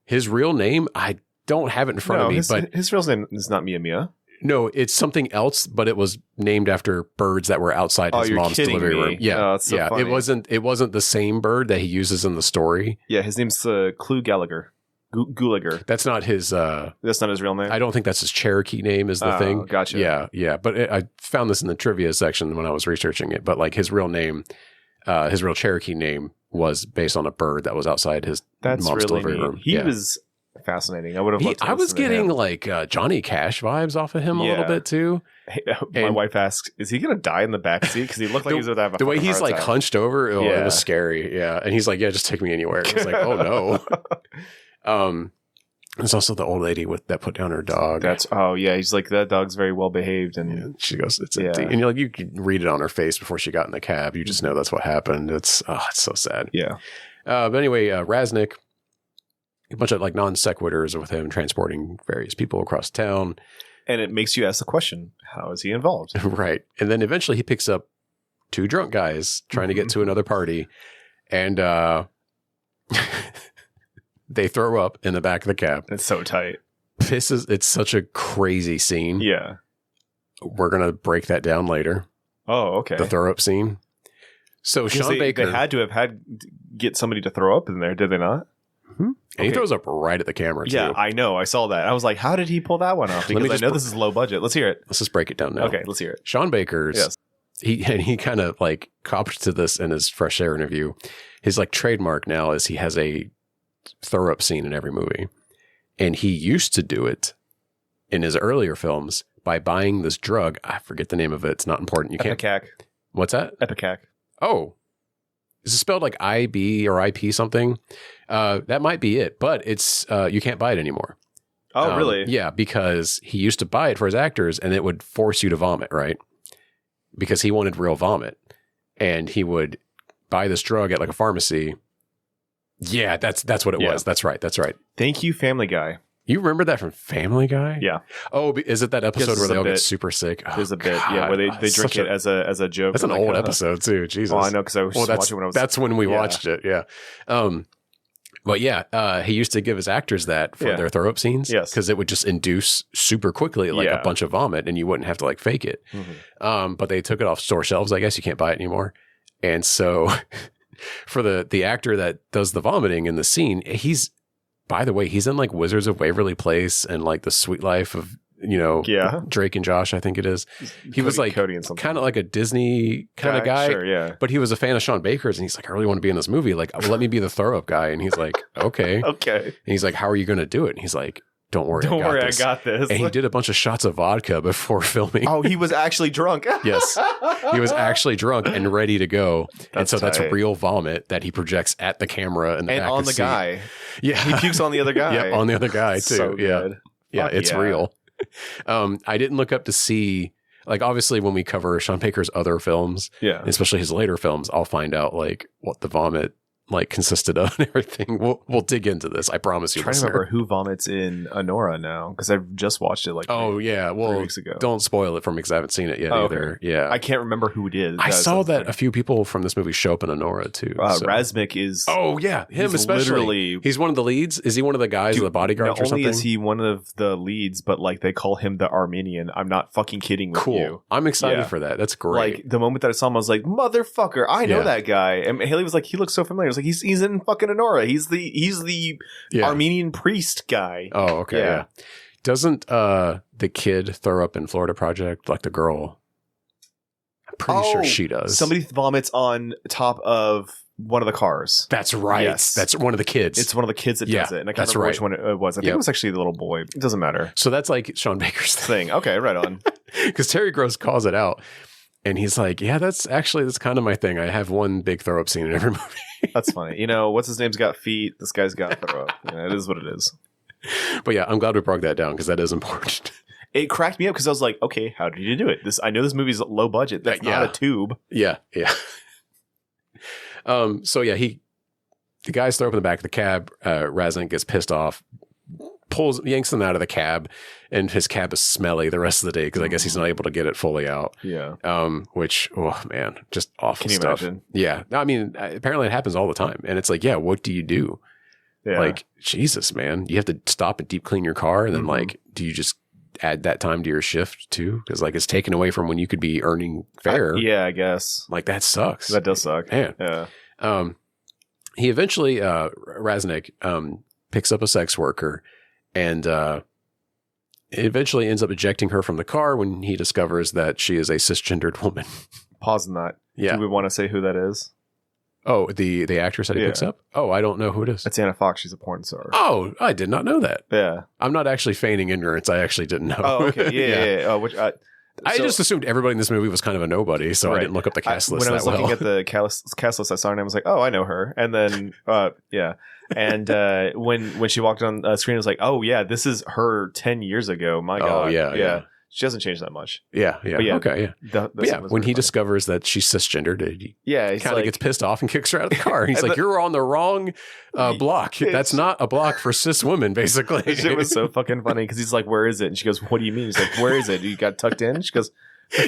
His real name, I don't have it in front of me, but his real name is not Mia. No, it's something else, but it was named after birds that were outside his mom's delivery room. Yeah, so funny. It wasn't the same bird that he uses in the story. Yeah, his name's Clue Gallagher. Gulager. That's not his. That's not his real name. I don't think that's his Cherokee name. Is the thing? Gotcha. Yeah. But I found this in the trivia section when I was researching it. But like his real name, his real Cherokee name was based on a bird that was outside his mom's delivery room. He was fascinating. I would have. I was getting like Johnny Cash vibes off of him a little bit too. My wife asks, "Is he going to die in the back seat?" Because he looked like he was going to have a the way he's like attack. Hunched over. Oh, it was scary. Yeah, and he's like, "Yeah, just take me anywhere." I was like, "Oh no." There's also the old lady that put down her dog. He's like, that dog's very well behaved, and she goes, it's empty. And you're like, you can read it on her face before she got in the cab. You just know that's what happened. It's so sad. Yeah. But anyway, Raznick, a bunch of like non sequiturs with him transporting various people across town. And it makes you ask the question, how is he involved? Right. And then eventually he picks up 2 drunk guys trying to get to another party, and they throw up in the back of the cab. It's so tight. It's such a crazy scene. Yeah. We're going to break that down later. Oh, okay. The throw up scene. So Sean Baker. They had to have get somebody to throw up in there, did they not? Mm-hmm. And he throws up right at the camera, too. Yeah, I know. I saw that. I was like, how did he pull that one off? Because I know this is low budget. Let's hear it. Let's just break it down now. Okay, let's hear it. Sean Baker's. Yes. He kind of like copped to this in his Fresh Air interview. His like trademark now is he has a throw up scene in every movie, and he used to do it in his earlier films by buying this drug. I forget the name of it. It's not important. You can't. Epicac. What's that? Epicac. Oh, is it spelled like IB or IP something? That might be it, but it's you can't buy it anymore. Oh, really? Yeah, because he used to buy it for his actors, and it would force you to vomit, right? Because he wanted real vomit, and he would buy this drug at like a pharmacy. Yeah, that's what it was. That's right. Thank you, Family Guy. You remember that from Family Guy? Yeah. Oh, is it that episode where they all get super sick? There's a bit, where they drink it as a joke. That's an old episode too. Jesus. Oh, I know, because I was watching when I was. That's when we watched it. Yeah. But yeah, he used to give his actors that for their throw up scenes. Yes. Because it would just induce super quickly like a bunch of vomit, and you wouldn't have to like fake it. Mm-hmm. But they took it off store shelves. I guess you can't buy it anymore, and so. For the actor that does the vomiting in the scene, by the way, he's in like Wizards of Waverly Place and like The Sweet Life of, Drake and Josh, I think it is. He was like kind of like a Disney kind of guy, sure, yeah. But he was a fan of Sean Baker's, and he's like, I really want to be in this movie. Like, let me be the throw up guy. And he's like, okay. Okay. And he's like, how are you going to do it? And he's like, don't worry, I got this. And he did a bunch of shots of vodka before filming. Oh, he was actually drunk. Yes. He was actually drunk and ready to go. That's real vomit that he projects at the camera in the back and on of the seat. Guy. Yeah. He pukes on the other guy. Yeah, on the other guy too. So yeah. good. Yeah, it's real. I didn't look up to see, like, obviously when we cover Sean Baker's other films, especially his later films, I'll find out like what the vomit like consisted of and everything. We'll dig into this. I promise you. I'm trying to remember who vomits in Anora now because I've just watched it like 3 weeks ago. Don't spoil it for me because I haven't seen it yet either. Okay. Yeah, I can't remember who it is. I saw that a few people from this movie show up in Anora too. Razmik is. Oh yeah, him especially. He's one of the leads. Is he one of the guys, the bodyguards or something? Not only is he one of the leads, but like they call him the Armenian. I'm not fucking kidding with you. I'm excited for that. That's great. Like the moment that I saw him, I was like, motherfucker, I know that guy. And Haley was like, he looks so familiar. I was like, he's in fucking Anora. He's the Armenian priest guy. Oh, okay. Yeah. Doesn't the kid throw up in Florida Project like the girl? I'm pretty sure she does. Somebody vomits on top of one of the cars. That's right. Yes. That's one of the kids. It's one of the kids that does it. And I can't remember which one it was. I think it was actually the little boy. It doesn't matter. So that's like Sean Baker's thing. Okay, right on. Because Terry Gross calls it out. And he's like, yeah, that's kind of my thing. I have one big throw up scene in every movie. That's funny. You know, what's his name's got feet. This guy's got throw up. You know, it is what it is. But yeah, I'm glad we broke that down because that is important. It cracked me up because I was like, okay, how did you do it? I know this movie's low budget. That's not a tube. Yeah. So yeah, the guys throw up in the back of the cab. Raznik gets pissed off, yanks them out of the cab, and his cab is smelly the rest of the day because I guess he's not able to get it fully out. Yeah. Which, oh man, just awful Can you stuff. imagine? Yeah. I mean, apparently it happens all the time, and it's like, yeah, what do you do? Yeah. Like, Jesus, man, you have to stop and deep clean your car, and then like, do you just add that time to your shift too? Because like it's taken away from when you could be earning fair. Yeah, I guess. Like that sucks. That does suck. Man. Yeah. He eventually, Raznik, picks up a sex worker and eventually ends up ejecting her from the car when he discovers that she is a cisgendered woman. Pause on that. Yeah. Do we want to say who that is? Oh, the actress that he picks up? Oh, I don't know who it is. That's Anna Fox. She's a porn star. Oh, I did not know that. Yeah. I'm not actually feigning ignorance. I actually didn't know. Oh, okay. Yeah. I just assumed everybody in this movie was kind of a nobody, so I didn't look up the cast list that well. When I was looking at the cast list, I saw her name. I was like, oh, I know her. And then, yeah. And when she walked on screen, I was like, oh, yeah, this is her 10 years ago. My God. Oh, yeah. She hasn't changed that much. Yeah. Okay, yeah. When he discovers that she's cisgendered, he kind of gets pissed off and kicks her out of the car. He's like, you're on the wrong block. That's not a block for cis women, basically. It was so fucking funny because he's like, where is it? And she goes, what do you mean? He's like, where is it? You got tucked in? She goes,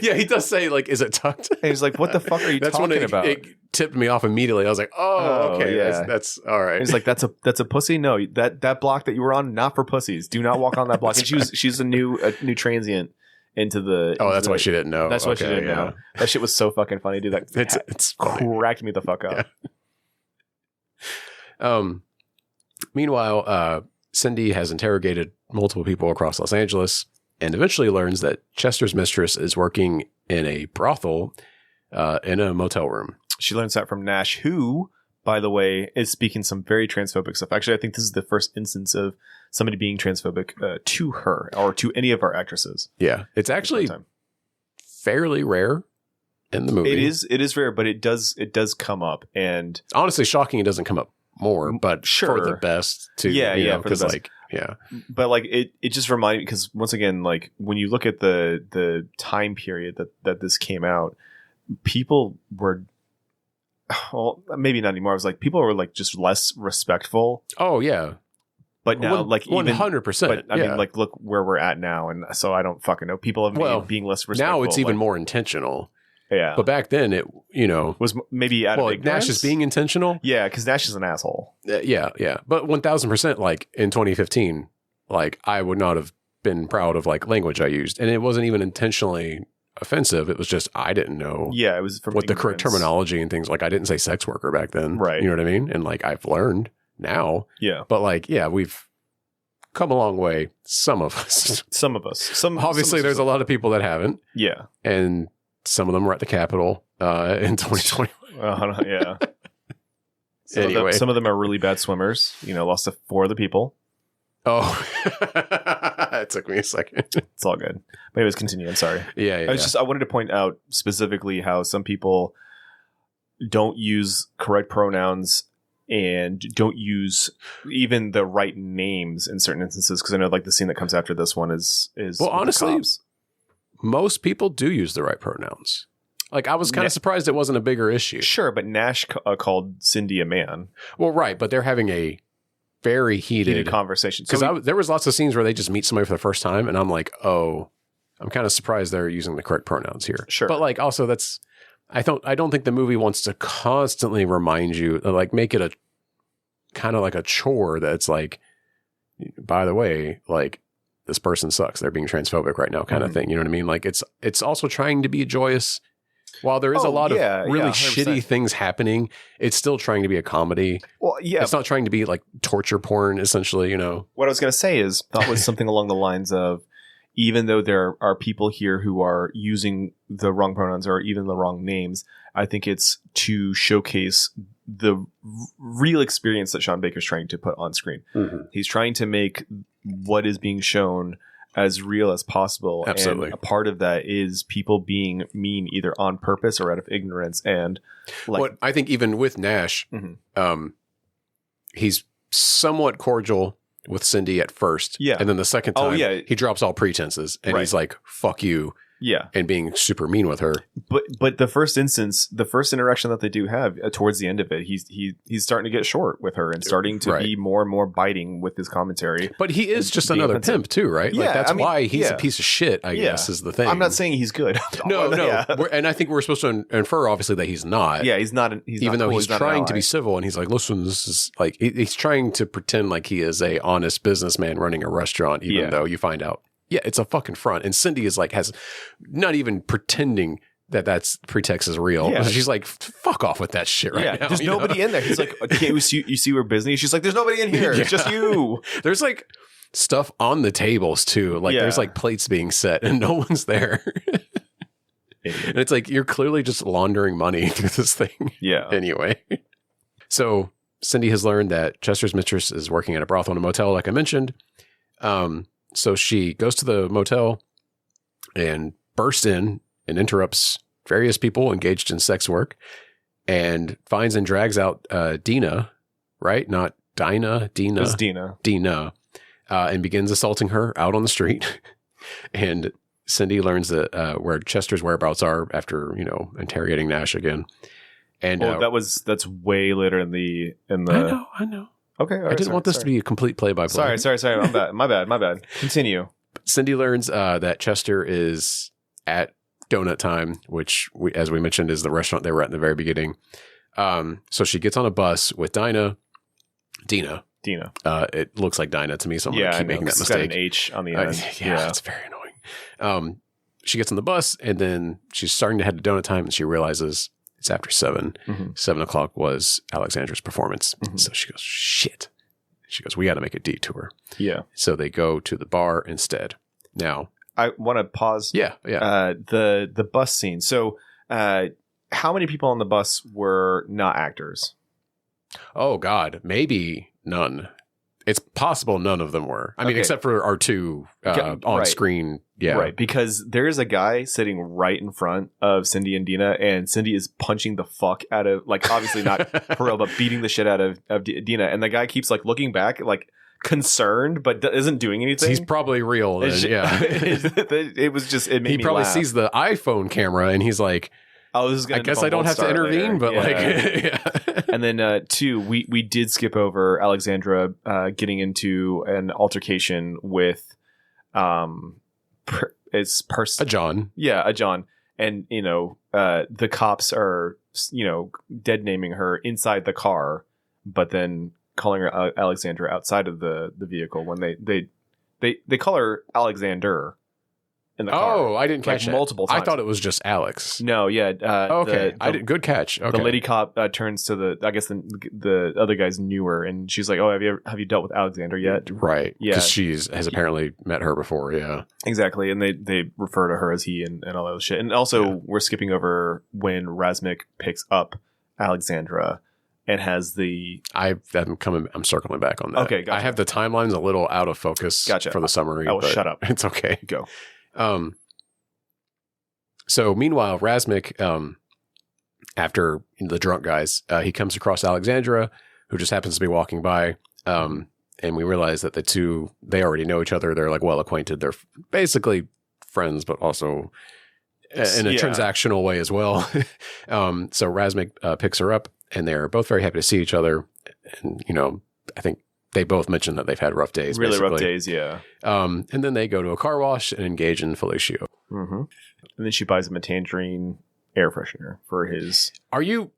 yeah, he does say, like, is it tucked? And he's like, what the fuck are you talking about? It tipped me off immediately. I was like, oh, okay. Yeah. That's all right. And he's like, that's a pussy? No, that block that you were on, not for pussies. Do not walk on that block. And she's a new transient into the... Oh, that's why she didn't know. That's why she didn't know. That shit was so fucking funny, dude. It's cracked me the fuck up. Yeah. Meanwhile, Cindy has interrogated multiple people across Los Angeles and eventually learns that Chester's mistress is working in a brothel in a motel room. She learns that from Nash, who, by the way, is speaking some very transphobic stuff. Actually, I think this is the first instance of somebody being transphobic to her or to any of our actresses. Yeah. It's actually fairly rare in the movie. It is rare, but it does come up. And honestly, shocking it doesn't come up more, but for the best too. Because like, yeah. But like it just reminded me, because once again, like when you look at the time period that this came out, people were, well, maybe not anymore. I was like, people were like just less respectful. Oh yeah. But now, like 100%. But I mean, like, look where we're at now, and so I don't fucking know. People have being less respectful. Now it's even more intentional. Yeah. But back then, it was maybe out of ignorance. Nash is being intentional. Yeah, because Nash is an asshole. Yeah. But 1000%, like in 2015, like I would not have been proud of like language I used, and it wasn't even intentionally offensive. It was just I didn't know. Yeah, it was from what the correct terminology and things. Like I didn't say sex worker back then. Right. You know what I mean? And like I've learned now. Yeah. But like, yeah, we've come a long way. Some of us. Obviously, there's a lot of people that haven't. Yeah. And some of them were at the Capitol in 2020. Yeah. Anyway. Some of them are really bad swimmers. Lost to 4 of the people. Oh. It took me a second. It's all good. But anyways, continue. I'm sorry. Yeah. I wanted to point out specifically how some people don't use correct pronouns and don't use even the right names in certain instances. Because I know like the scene that comes after this one is well, honestly, most people do use the right pronouns. Like, I was kind of surprised it wasn't a bigger issue. Sure, but Nash called Cindy a man. Well, right, but they're having a very heated conversation. Because there was lots of scenes where they just meet somebody for the first time, and I'm like, oh, I'm kind of surprised they're using the correct pronouns here. Sure. But, like, also that's, I don't think the movie wants to constantly remind you, like, make it a kind of like a chore that's like, by the way, like, this person sucks. They're being transphobic right now kind of thing. You know what I mean? Like, it's also trying to be joyous. While there is a lot of really shitty things happening, it's still trying to be a comedy. Well, yeah. It's not trying to be like torture porn, essentially, you know. What I was going to say is, that was something along the lines of, even though there are people here who are using the wrong pronouns or even the wrong names, I think it's to showcase the real experience that Sean Baker's trying to put on screen. Mm-hmm. He's trying to make what is being shown as real as possible. Absolutely. And a part of that is people being mean either on purpose or out of ignorance. And like, what I think even with Nash, he's somewhat cordial with Cindy at first. Yeah. And then the second time he drops all pretenses and he's like, fuck you. Yeah. And being super mean with her. But the first instance, the first interaction that they do have towards the end of it, he's starting to get short with her and starting to be more and more biting with his commentary. But he is just another pimp too, right? Yeah, like that's why he's a piece of shit, I guess, is the thing. I'm not saying he's good. No. And I think we're supposed to infer obviously that he's not. Yeah, he's not. Even though he's trying to be civil and he's like, listen, this is like, he's trying to pretend like he is a honest businessman running a restaurant, even though you find out, it's a fucking front. And Cindy is like, has not even pretending that's pretext is real. Yeah. She's like, fuck off with that shit right now. There's nobody in there. He's like, can't you see we're busy? She's like, there's nobody in here. It's just you. There's like stuff on the tables too. Like there's like plates being set and no one's there. And it's like, you're clearly just laundering money through this thing. Yeah. Anyway. So Cindy has learned that Chester's mistress is working at a brothel and a motel, like I mentioned. So she goes to the motel and bursts in and interrupts various people engaged in sex work and finds and drags out Dinah, right? Not Dinah, Dinah. It's Dinah. Dinah. And begins assaulting her out on the street. And Cindy learns that where Chester's whereabouts are after, interrogating Nash again. And that's way later in the. I know. Okay. I didn't want this to be a complete play-by-play. Sorry. My bad. Continue. Cindy learns that Chester is at Donut Time, which, as we mentioned, is the restaurant they were at in the very beginning. So she gets on a bus with Dinah. It looks like Dinah to me, so I'm going to keep making that mistake. It's got an H on the end. It's very annoying. She gets on the bus, and then she's starting to head to Donut Time, and she realizes it's after 7. 7 o'clock was Alexandra's performance. So she goes, shit. She goes, we got to make a detour. Yeah. So they go to the bar instead. Now, I want to pause. Yeah. The bus scene. So how many people on the bus were not actors? Oh, God. Maybe none. It's possible none of them were. I mean, except for our two on screen. Yeah. Right. Because there's a guy sitting right in front of Cindy and Dinah, and Cindy is punching the fuck out of, like, obviously not for real, but beating the shit out of Dinah. And the guy keeps, like, looking back, like, concerned, but isn't doing anything. He's probably real. Then, it was just, it made me He probably laugh. sees the iPhone camera, and he's like, oh, this is I guess I don't have to intervene, but And then 2, we did skip over Alexandra getting into an altercation with a John. Yeah, a John. And, the cops are, dead naming her inside the car, but then calling her Alexandra outside of the vehicle when they call her Alexander. In the car. Oh, I didn't catch it multiple times. I thought it was just Alex. No, yeah. Okay, good catch. Okay. The lady cop turns to the other guy's newer, and she's like, "Oh, have you dealt with Alexander yet?" Right. Yeah. Because has apparently met her before. Yeah. Exactly, and they refer to her as he and all that shit. And also, we're skipping over when Razmik picks up Alexandra and has the. I'm circling back on that. Okay, gotcha. I have the timelines a little out of focus. Gotcha. For the summary. Oh, shut up. It's okay. Go. So meanwhile, Razmik, after the drunk guys, he comes across Alexandra, who just happens to be walking by. And we realize that they already know each other. They're like well acquainted. They're basically friends, but also in a transactional way as well. So Razmik picks her up, and they're both very happy to see each other. And, I think they both mentioned that they've had rough days. Really basically. rough days, yeah. And then they go to a car wash and engage in fellatio. Mm-hmm. And then she buys him a Tangerine air freshener for his... Are you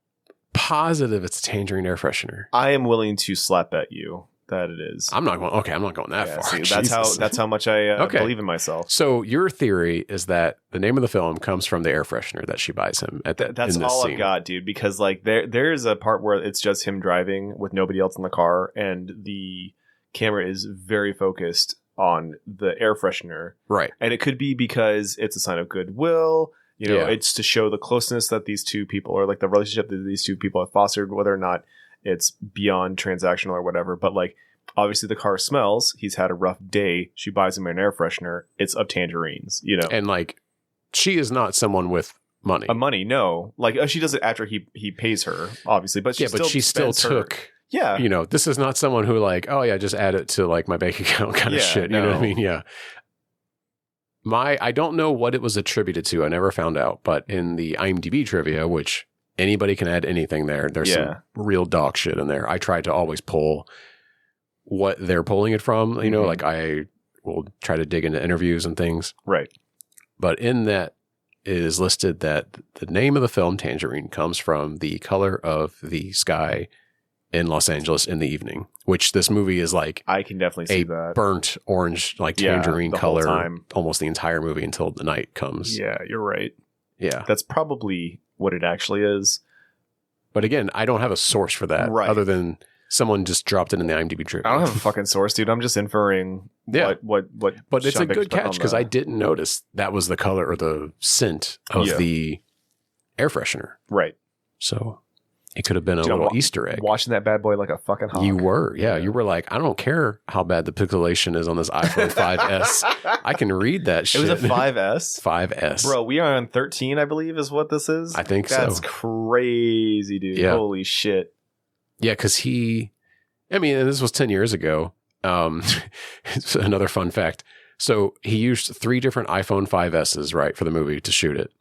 positive it's a Tangerine air freshener? I am willing to slap bet you that it is. I'm not going that far. See, that's how much I believe in myself. So your theory is that the name of the film comes from the air freshener that she buys him at that. That's all I've got, dude. Because like there is a part where it's just him driving with nobody else in the car, and the camera is very focused on the air freshener, right? And it could be because it's a sign of goodwill. It's to show the closeness that these two people, or like the relationship that these two people have fostered, whether or not it's beyond transactional or whatever. But like, obviously the car smells. He's had a rough day. She buys him an air freshener. It's of tangerines, And like, she is not someone with money. Money, no. Like, she does it after he pays her, obviously. But she still took. Yeah. This is not someone who like, oh yeah, just add it to like my bank account kind of shit. You know what I mean? Yeah. I don't know what it was attributed to. I never found out. But in the IMDb trivia, which anybody can add anything there, there's some real dog shit in there. I try to always pull what they're pulling it from. Like I will try to dig into interviews and things. Right. But in that it is listed that the name of the film Tangerine comes from the color of the sky in Los Angeles in the evening, which this movie is like I can definitely see that burnt orange, like tangerine color time. Almost the entire movie until the night comes. Yeah, you're right. Yeah. That's probably what it actually is. But again, I don't have a source for that other than someone just dropped it in the IMDb trivia. I don't have a fucking source, dude. I'm just inferring what But it's a good catch because I didn't notice that was the color or the scent of the air freshener. Right. So it could have been a little Easter egg. Watching that bad boy like a fucking hawk. You were, yeah. You were like, I don't care how bad the pixelation is on this iPhone 5S. I can read that shit. It was a 5S? 5S. Bro, we are on 13, I believe, is what this is. I think That's crazy, dude. Yeah. Holy shit. Yeah, because and this was 10 years ago. It's another fun fact. So he used 3 different iPhone 5Ss, right, for the movie to shoot it.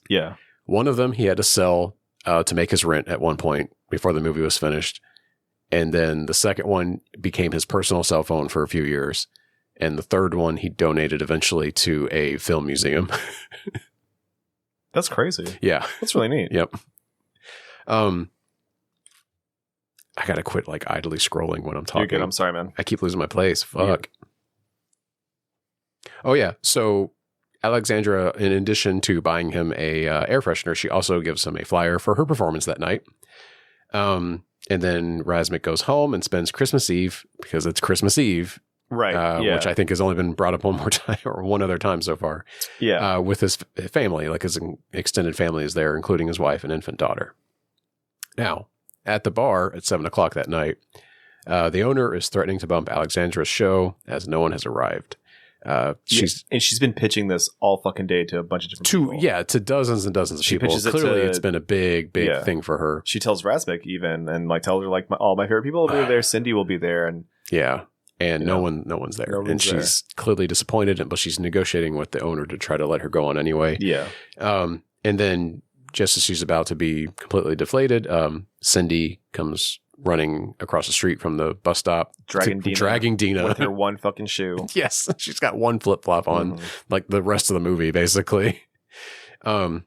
Yeah. One of them he had to sell to make his rent at one point before the movie was finished. And then the second one became his personal cell phone for a few years. And the third one he donated eventually to a film museum. That's crazy. Yeah. That's really neat. Yep. I gotta quit like idly scrolling when I'm talking. You're good. I'm sorry, man. I keep losing my place. Fuck. Yeah. Oh yeah. So Alexandra, in addition to buying him a air freshener, she also gives him a flyer for her performance that night. And then Razmik goes home and spends Christmas Eve, because it's Christmas Eve, right? Which I think has only been brought up one more time or one other time so far. Yeah, with his family, like his extended family is there, including his wife and infant daughter. Now, at the bar at 7:00 that night, the owner is threatening to bump Alexandra's show as no one has arrived. She's been pitching this all fucking day to a bunch of different people. Yeah, to dozens and dozens of people. Clearly, it's been a big thing for her. She tells Razmik even, and like tells her like all my favorite people will be there. Cindy will be there, and no one's there, and she's clearly disappointed. But she's negotiating with the owner to try to let her go on anyway. Yeah, and then just as she's about to be completely deflated, Cindy comes running across the street from the bus stop, dragging Dinah with her one fucking shoe. Yes, she's got one flip flop on, like the rest of the movie, basically. And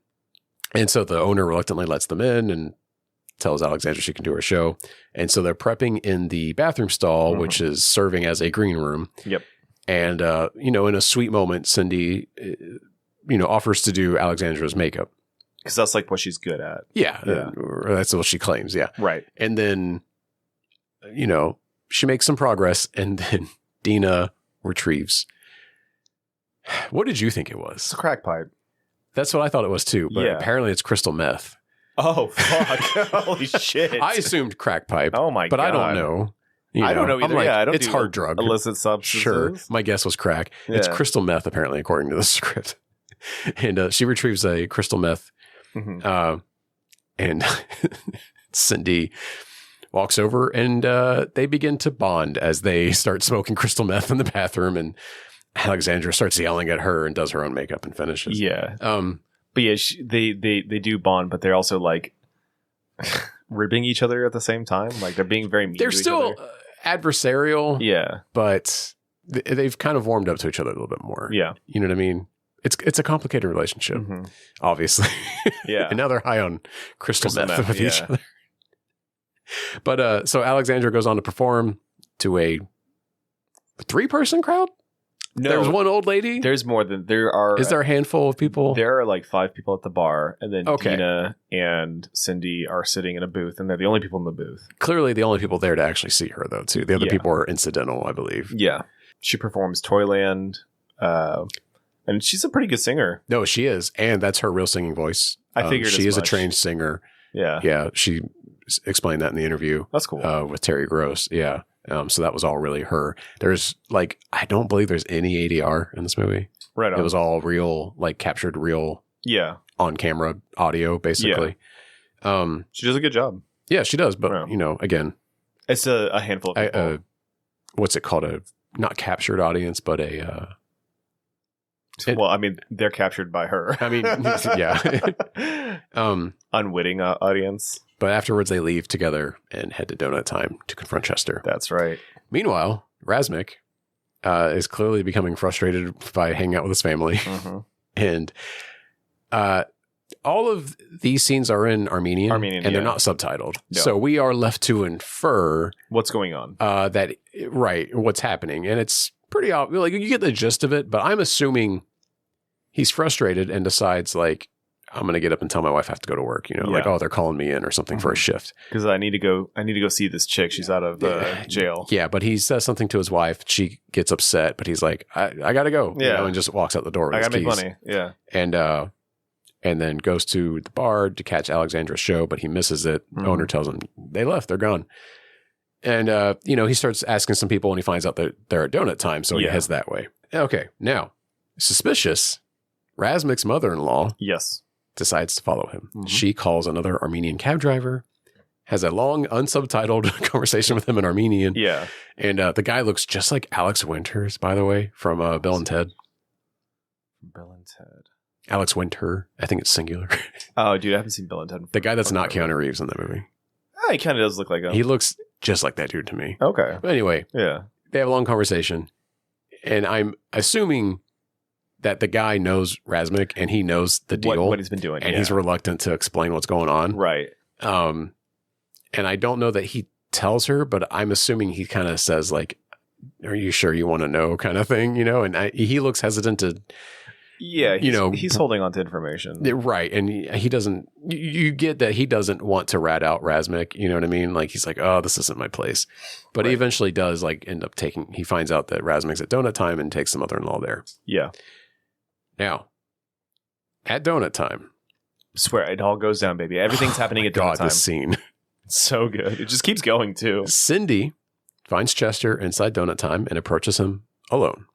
so the owner reluctantly lets them in and tells Alexandra she can do her show. And so they're prepping in the bathroom stall, which is serving as a green room. Yep. And in a sweet moment, Cindy, offers to do Alexandra's makeup. Because that's like what she's good at. Yeah. That's what she claims. Yeah. Right. And then, she makes some progress, and then Dinah retrieves. What did you think it was? It's a crack pipe. That's what I thought it was too, but apparently it's crystal meth. Oh, fuck. Holy shit. I assumed crack pipe. Oh, my God. But I don't know. I don't know either. I don't it's hard drug. Illicit substances. Sure. My guess was crack. Yeah. It's crystal meth, apparently, according to the script. And she retrieves a crystal meth. And Cindy walks over, and they begin to bond as they start smoking crystal meth in the bathroom, and Alexandra starts yelling at her and does her own makeup and finishes. Yeah. But yeah, they do bond, but they're also like ribbing each other at the same time. Like they're being very mean. They're to still each other. Adversarial. Yeah. But they've kind of warmed up to each other a little bit more. Yeah. You know what I mean? It's a complicated relationship, obviously. Yeah. And now they're high on crystal meth with each yeah. other. But so Alexandra goes on to perform to a 3-person crowd? No, There was one old lady? There's more than there are. Is there a handful of people? There are like 5 people at the bar, and then Okay. Dinah and Cindy are sitting in a booth, and they're the only people in the booth. Clearly the only people there to actually see her, though, too. The other Yeah. people are incidental, I believe. Yeah. She performs Toyland, and she's a pretty good singer. No, she is. And that's her real singing voice. I figured she as is a much. trained singer. Yeah. Yeah, she explained that in the interview. That's cool. With Terry Gross. Yeah. So that was all really her. There's like, I don't believe there's any ADR in this movie. Right on. It was all real, like captured real Yeah. on camera audio, basically. She does a good job. Yeah, she does. But, Yeah. you know, again, It's a handful of people. what's it called? A not captured audience, but a, well, I mean, they're captured by her. I mean, yeah. Unwitting audience. But afterwards they leave together and head to Donut Time to confront Chester. That's right. Meanwhile, Razmik is clearly becoming frustrated by hanging out with his family. Mm-hmm. And all of these scenes are in Armenian, and they're yeah. not subtitled. No. So we are left to infer What's going on? that, right, what's happening. And it's pretty obvious. Like, you get the gist of it, but I'm assuming he's frustrated and decides, like, I'm going to get up and tell my wife I have to go to work. You know, like, Yeah. oh, they're calling me in or something for a shift. Because I need to go see this chick. She's out of jail. Yeah, but he says something to his wife. She gets upset, but he's like, I got to go. You Yeah. know, and just walks out the door with I his gotta make keys. money. Yeah. And then goes to the bar to catch Alexandra's show, but he misses it. The owner tells him they left, they're gone. And, you know, he starts asking some people and he finds out that they're at Donut Time. So he Yeah. heads that way. Okay. Now, suspicious, Razmik's mother-in-law Yes. decides to follow him. She calls another Armenian cab driver, has a long unsubtitled conversation with him in Armenian. Yeah. And the guy looks just like Alex Winters, by the way, from Bill and Ted. Bill and Ted. Alex Winter. I think it's singular. Oh, dude, I haven't seen Bill and Ted. The guy that's not Keanu Reeves in that movie. He kind of does look like him. He looks just like that dude to me. Okay. But anyway, Yeah. they have a long conversation. And I'm assuming that the guy knows Razmik and he knows the deal. What he's been doing. And yeah. he's reluctant to explain what's going on. Right. And I don't know that he tells her, but I'm assuming he kind of says like, are you sure you want to know kind of thing, you know? And he looks hesitant to, Yeah. you know, he's holding on to information. right. And he doesn't, you get that he doesn't want to rat out Razmik, you know what I mean? Like he's like, oh, this isn't my place. But he eventually does like end up he finds out that Razmik's at Donut Time and takes the mother-in-law there. Yeah. Now, at Donut Time. Swear, it all goes down, baby. Everything's happening at God, Donut Time. this scene. It's so good. It just keeps going, too. Cindy finds Chester inside Donut Time and approaches him alone.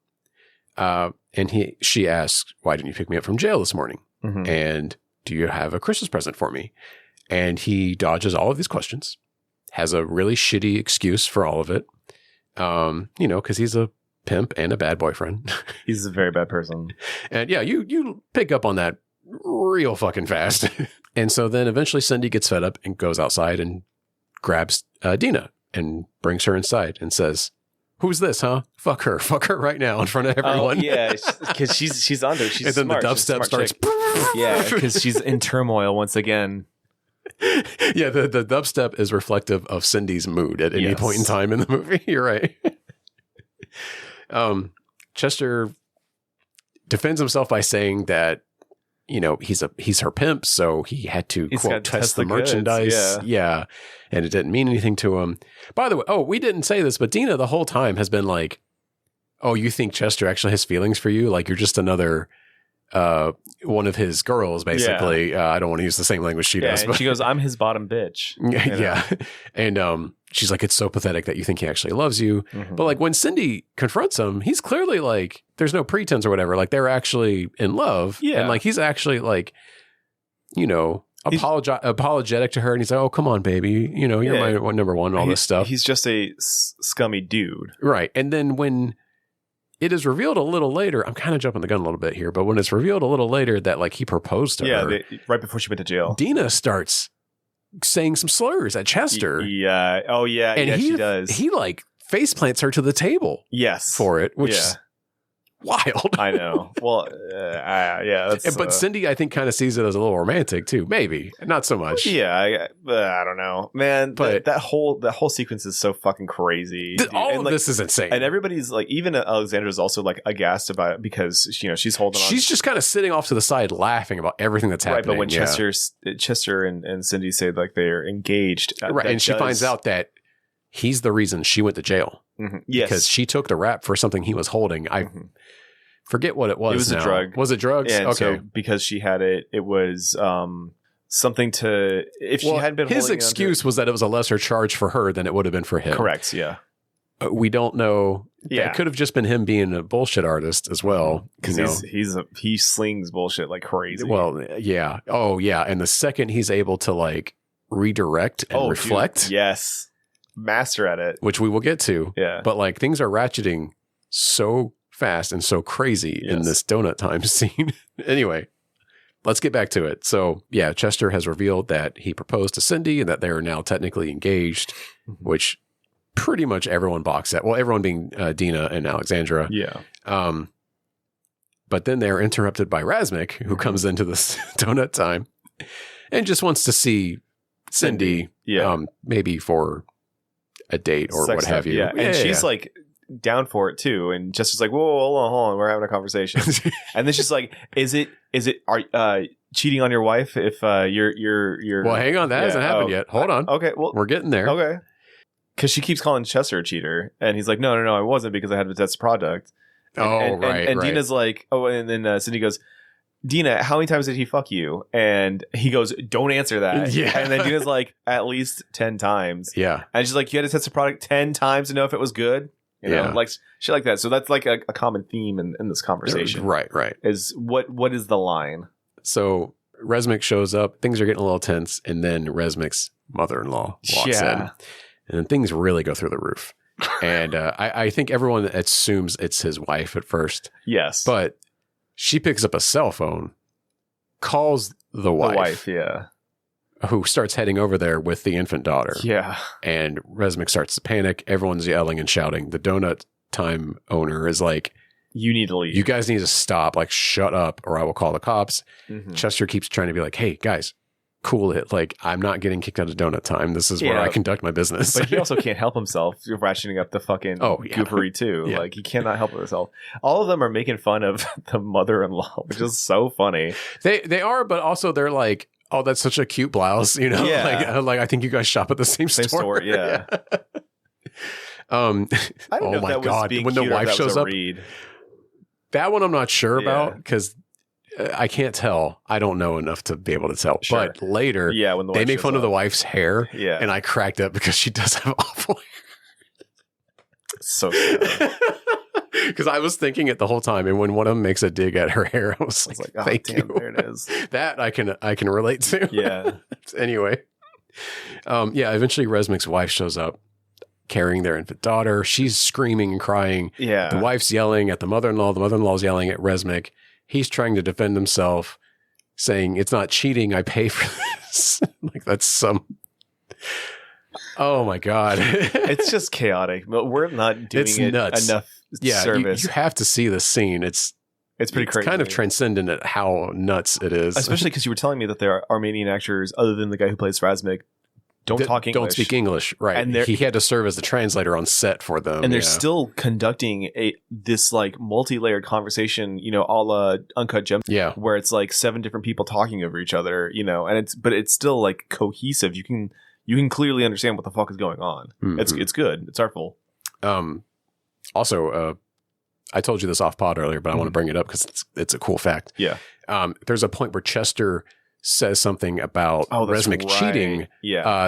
And she asks, why didn't you pick me up from jail this morning? Mhm. And do you have a Christmas present for me? And he dodges all of these questions, has a really shitty excuse for all of it. You know, because he's a pimp and a bad boyfriend. He's a very bad person. And yeah, you pick up on that real fucking fast. And so then eventually Cindy gets fed up and goes outside and grabs Dinah and brings her inside and says, who's this, huh? Fuck her right now in front of everyone. Oh, yeah, because she's under. She's and then smart. the She's a dubstep smart starts. chick. Yeah, because she's in turmoil once again. Yeah, the dubstep is reflective of Cindy's mood at any Yes. point in time in the movie. You're right. Chester defends himself by saying that, you know, he's her pimp, so he had to He's quote gotta test test the the goods, merchandise. Yeah, and it didn't mean anything to him. By the way, we didn't say this, but Dinah the whole time has been like, "Oh, you think Chester actually has feelings for you? Like you're just another one of his girls, basically." I don't want to use the same language she does, And but she goes, "I'm his bottom bitch." yeah. And she's like, it's so pathetic that you think he actually loves you. Mhm. But like when Cindy confronts him, he's clearly like, there's no pretense or whatever. Like they're actually in love. Yeah. And like he's actually like, you know, apologetic to her. And he's like, oh, come on, baby. You know, you're my number one, all this stuff. He's just a scummy dude. Right. And then when it is revealed a little later. I'm kind of jumping the gun a little bit here, but when it's revealed a little later that like he proposed to her, right before she went to jail, Dinah starts saying some slurs at Chester. Yeah. Oh yeah. And she does. He like face plants her to the table. Yes. For it, which is wild. I know. Well, yeah. That's, but Cindy, I think, kind of sees it as a little romantic too. Maybe not so much. Yeah, I don't know, man. But that whole sequence is so fucking crazy. All of this is insane, and everybody's like, even Alexandra's also like aghast about it because she's holding on. She's just kind of sitting off to the side, laughing about everything that's happening. Right, but when Chester and Cindy say like they're engaged, right, and she finds out that he's the reason she went to jail. Mm-hmm. Yes, because she took the rap for something he was holding. I forget what it was. It was now. a drug. Was it drugs? Yeah, okay. So because she had it, it was something to. If she hadn't been, his excuse was that it was a lesser charge for her than it would have been for him. Correct. Yeah. We don't know. Yeah. It could have just been him being a bullshit artist as well. Because he slings bullshit like crazy. Well, yeah. Oh, yeah. And the second he's able to like redirect and reflect, dude. Yes. Master at it, which we will get to. Yeah. But like things are ratcheting so fast and so crazy in this donut time scene. Anyway, let's get back to it. So yeah, Chester has revealed that he proposed to Cindy and that they are now technically engaged, which pretty much everyone balks at. Well, everyone being Dinah and Alexandra. Yeah. But then they're interrupted by Razmik, who comes into this donut time and just wants to see Cindy. Maybe for a date or what have you. Yeah. And she's like down for it too. And Chester's like, whoa, hold on. We're having a conversation. And then she's like, are cheating on your wife if you're well, hang on. That hasn't happened yet. Hold on. Okay. Well, we're getting there. Okay. Because she keeps calling Chester a cheater. And he's like, no, I wasn't because I had to test the product. And, And Dina's like, and then Cindy goes, Dinah, how many times did he fuck you? And he goes, don't answer that. Yeah. And then Dina's like, at least 10 times. Yeah. And she's like, you had to test the product 10 times to know if it was good. You know, like shit like that. So that's like a common theme in this conversation. Right. Is what is the line? So Razmik shows up. Things are getting a little tense. And then Razmik's mother-in-law walks in. And then things really go through the roof. And I think everyone assumes it's his wife at first. Yes. But she picks up a cell phone, calls the wife, who starts heading over there with the infant daughter. Yeah. And Razmik starts to panic. Everyone's yelling and shouting. The donut time owner is like, you need to leave. You guys need to stop. Like, shut up or I will call the cops. Mm-hmm. Chester keeps trying to be like, hey, guys, cool it. Like, I'm not getting kicked out of donut time. This is where I conduct my business. But he also can't help himself. You're ratcheting up the fucking goofery too. Yeah. Like, he cannot help himself. All of them are making fun of the mother-in-law, which is so funny. They are, but also they're like, oh, that's such a cute blouse, you know? Yeah. Like I think you guys shop at the same store. Yeah. I don't know my God. When the wife shows up, that one I'm not sure about because I can't tell. I don't know enough to be able to tell. Sure. But later, when they make fun of the wife's hair. Yeah. And I cracked up because she does have awful hair. So sad. Because I was thinking it the whole time, and when one of them makes a dig at her hair, I was like, oh, thank damn, you. There it is. That I can relate to. Yeah. Anyway. Eventually Razmik's wife shows up carrying their infant daughter. She's screaming and crying. Yeah. The wife's yelling at the mother-in-law. The mother-in-law's yelling at Razmik. He's trying to defend himself, saying, it's not cheating. I pay for this. Like, that's some... Oh, my God. It's just chaotic. But we're not doing it nuts. Enough service. You have to see this scene. It's pretty crazy. Kind of transcendent at how nuts it is. Especially because you were telling me that there are Armenian actors, other than the guy who plays Razmik, don't talk English. Don't speak English, right. And he had to serve as the translator on set for them. And they're still conducting this like multi-layered conversation, you know, a la Uncut Gems, where it's like 7 different people talking over each other, you know, and it's still like cohesive. You can clearly understand what the fuck is going on. Mm-hmm. It's good. It's artful. Also, I told you this off pod earlier, but I want to bring it up because it's a cool fact. Yeah. There's a point where Chester says something about Razmik cheating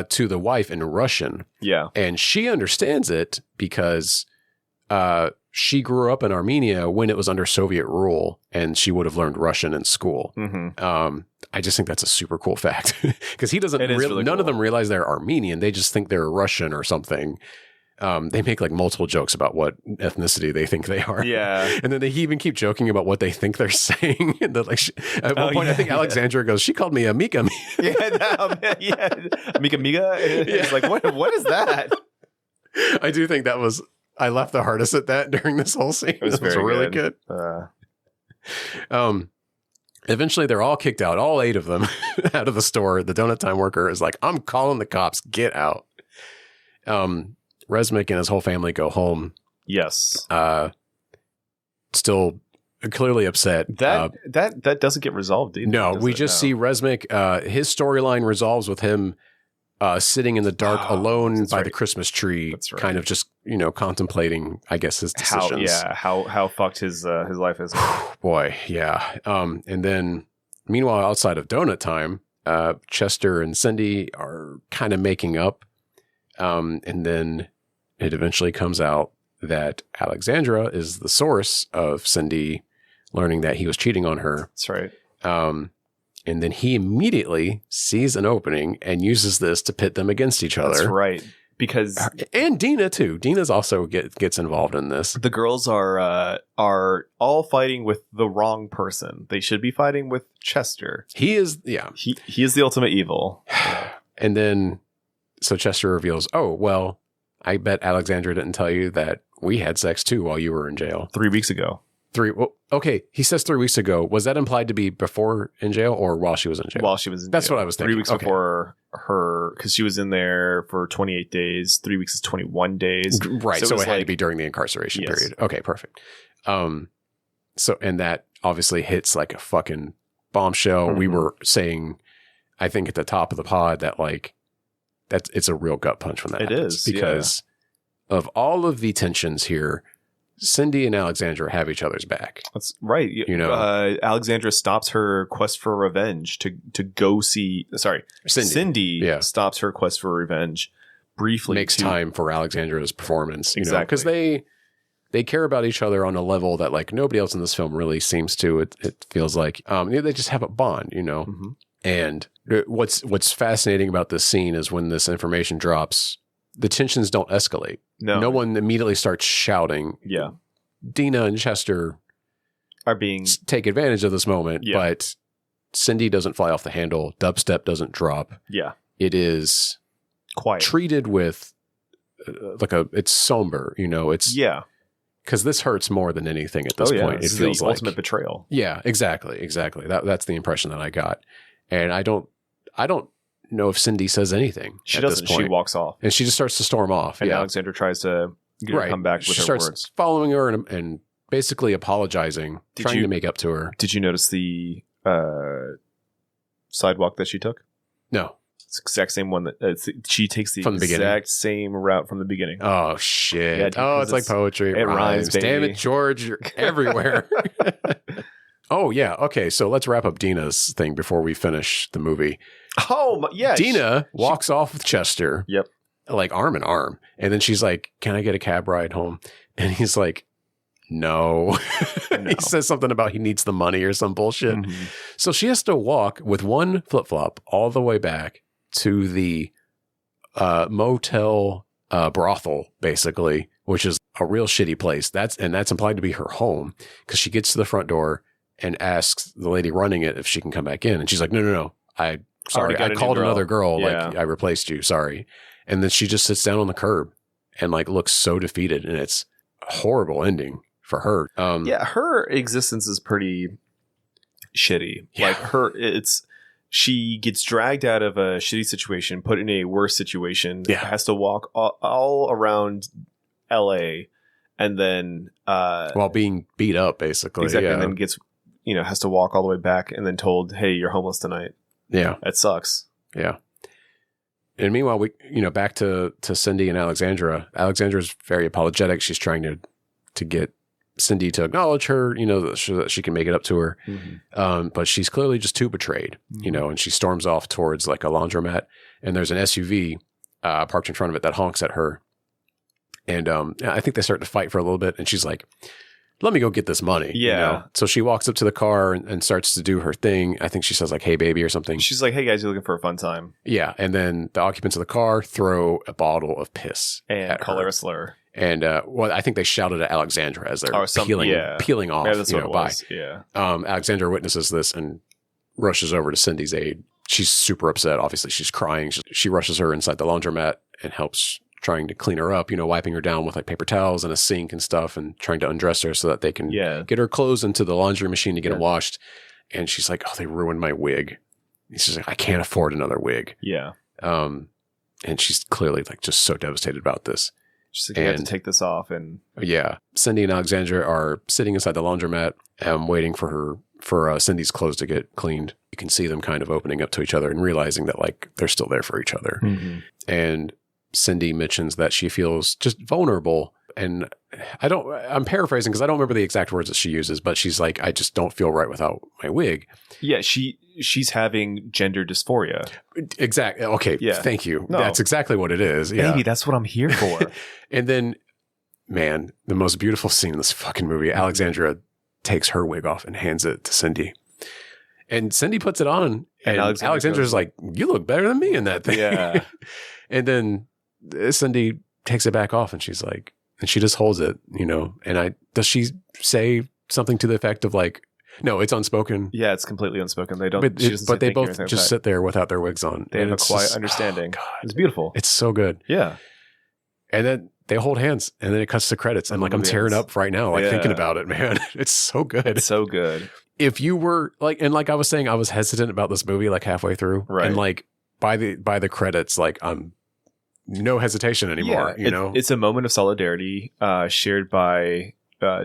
to the wife in Russian. Yeah. And she understands it because she grew up in Armenia when it was under Soviet rule, and she would have learned Russian in school. Mm-hmm. I just think that's a super cool fact because he doesn't. Really none cool. of them realize they're Armenian. They just think they're Russian or something. They make like multiple jokes about what ethnicity they think they are. Yeah. And then they even keep joking about what they think they're saying. And they're like, at one point, I think Alexandra goes, she called me a Mika. Yeah. Mika Miga? It's like, what is that? I do think I laughed the hardest at that during this whole scene. It was really good. Eventually, they're all kicked out, all 8 of them, out of the store. The Donut Time worker is like, I'm calling the cops. Get out. Resnick and his whole family go home. Yes. Still clearly upset. That doesn't get resolved either. No, we just see Resnick. His storyline resolves with him sitting in the dark alone by the Christmas tree, kind of just, contemplating, I guess, his decisions. How fucked his life is. Boy, yeah. And then, meanwhile, outside of Donut Time, Chester and Cindy are kind of making up. And then it eventually comes out that Alexandra is the source of Cindy learning that he was cheating on her. That's right. And then he immediately sees an opening and uses this to pit them against each other. That's right. Because and Dinah too. Dinah's also gets involved in this. The girls are all fighting with the wrong person. They should be fighting with Chester. He is, yeah. He is the ultimate evil. And then, so Chester reveals, oh, well, I bet Alexandra didn't tell you that we had sex too while you were in jail. 3 weeks ago. Well, okay. He says 3 weeks ago. Was that implied to be before in jail or while she was in jail? While she was in jail. That's what I was thinking. 3 weeks before her, because she was in there for 28 days. 3 weeks is 21 days. Right. So it had to be during the incarceration period. Okay, perfect. So, and that obviously hits like a fucking bombshell. Mm-hmm. We were saying, I think at the top of the pod that like, it's a real gut punch when that happens. It is. Because of all of the tensions here, Cindy and Alexandra have each other's back. That's right. Alexandra stops her quest for revenge to go see. Sorry, Cindy stops her quest for revenge briefly. Makes time for Alexandra's performance. Exactly, because they care about each other on a level that like nobody else in this film really seems to. It feels like they just have a bond. Mm-hmm. And what's fascinating about this scene is when this information drops, the tensions don't escalate. No one immediately starts shouting. Yeah. Dinah and Chester are being take advantage of this moment, but Cindy doesn't fly off the handle. Dubstep doesn't drop. Yeah. It is quiet. Treated with it's somber, it's because this hurts more than anything at this point. It feels like ultimate betrayal. Yeah, exactly. That's the impression that I got. And I don't know if Cindy says anything. She doesn't. She walks off. And she just starts to storm off. And Alexandra tries to come back with her words. Following her and basically apologizing, trying to make up to her. Did you notice the sidewalk that she took? No. It's the exact same one that she takes the exact same route from the beginning. Oh, shit. Yeah, dude, it's like poetry. It rhymes. Damn it, George. You're everywhere. Oh, yeah. Okay, so let's wrap up Dinah's thing before we finish the movie. Oh, yeah. Dinah walks off with Chester. Yep. Like arm in arm. And then she's like, can I get a cab ride home? And he's like, no. He says something about he needs the money or some bullshit. Mm-hmm. So she has to walk with one flip-flop all the way back to the motel brothel, basically, which is a real shitty place. That's implied to be her home because she gets to the front door and asks the lady running it if she can come back in. And she's like, no. I called another girl. Like I replaced you. Sorry. And then she just sits down on the curb and like looks so defeated. And it's a horrible ending for her. Her existence is pretty shitty. Yeah. Like she gets dragged out of a shitty situation, put in a worse situation, has to walk all around LA and then while being beat up basically. Exactly. And then gets has to walk all the way back and then told, hey, you're homeless tonight. Yeah. That sucks. Yeah. And meanwhile, we back to Cindy and Alexandra. Alexandra's very apologetic. She's trying to get Cindy to acknowledge her, so that she can make it up to her. Mm-hmm. But she's clearly just too betrayed, and she storms off towards like a laundromat, and there's an SUV parked in front of it that honks at her. And I think they start to fight for a little bit, and she's like, let me go get this money. Yeah. You know? So she walks up to the car and starts to do her thing. I think she says like, hey, baby, or something. She's like, hey, guys, you looking for a fun time? Yeah. And then the occupants of the car throw a bottle of piss And at call her. her a slur. And well, I think they shouted at Alexandra as they're peeling off. Yeah, that's what it by. was. Yeah. Alexandra witnesses this and rushes over to Cindy's aid. She's super upset. Obviously, she's crying. She rushes her inside the laundromat and helps trying to clean her up, wiping her down with like paper towels and a sink and stuff and trying to undress her so that they can get her clothes into the laundry machine to get them washed. And she's like, oh, they ruined my wig. And she's like, I can't afford another wig. Yeah. And she's clearly like just so devastated about this. She's like, I have to take this off. And yeah, Cindy and Alexandra are sitting inside the laundromat waiting for Cindy's clothes to get cleaned. You can see them kind of opening up to each other and realizing that like they're still there for each other. Mm-hmm. And Cindy mentions that she feels just vulnerable. And I'm paraphrasing because I don't remember the exact words that she uses, but she's like, I just don't feel right without my wig. Yeah, she's having gender dysphoria. Exactly. Okay. Yeah. Thank you. No. That's exactly what it is. Yeah. Baby, that's what I'm here for. And then, man, the most beautiful scene in this fucking movie, Alexandra takes her wig off and hands it to Cindy. And Cindy puts it on, and Alexandra's like, you look better than me in that thing. Yeah. And then Cindy takes it back off, and she's like, and she just holds it, and does she say something to the effect of like, no, it's unspoken. Yeah, it's completely unspoken. They don't, but they both just sit there without their wigs on. They have a quiet understanding. Oh, it's beautiful. It's so good. Yeah. And then they hold hands, and then it cuts to credits. And like, I'm tearing up right now, like thinking about it, man. It's so good. It's so good. If you were like, and like I was saying, I was hesitant about this movie like halfway through. Right. And like by the credits, like I'm no hesitation anymore, It's a moment of solidarity shared by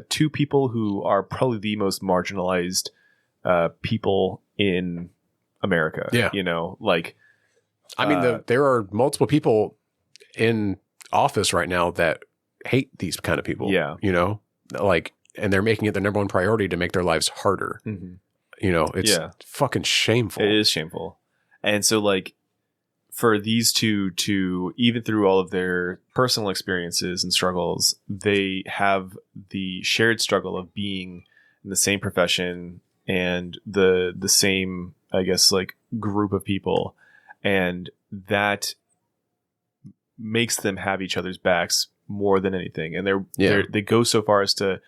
two people who are probably the most marginalized people in America. Yeah. Like, I mean, there are multiple people in office right now that hate these kind of people. Yeah. Like, and they're making it their number one priority to make their lives harder. Mm-hmm. It's fucking shameful. It is shameful. And so like for these two to, even through all of their personal experiences and struggles, they have the shared struggle of being in the same profession and the same, I guess, like group of people. And that makes them have each other's backs more than anything. And they go so far as to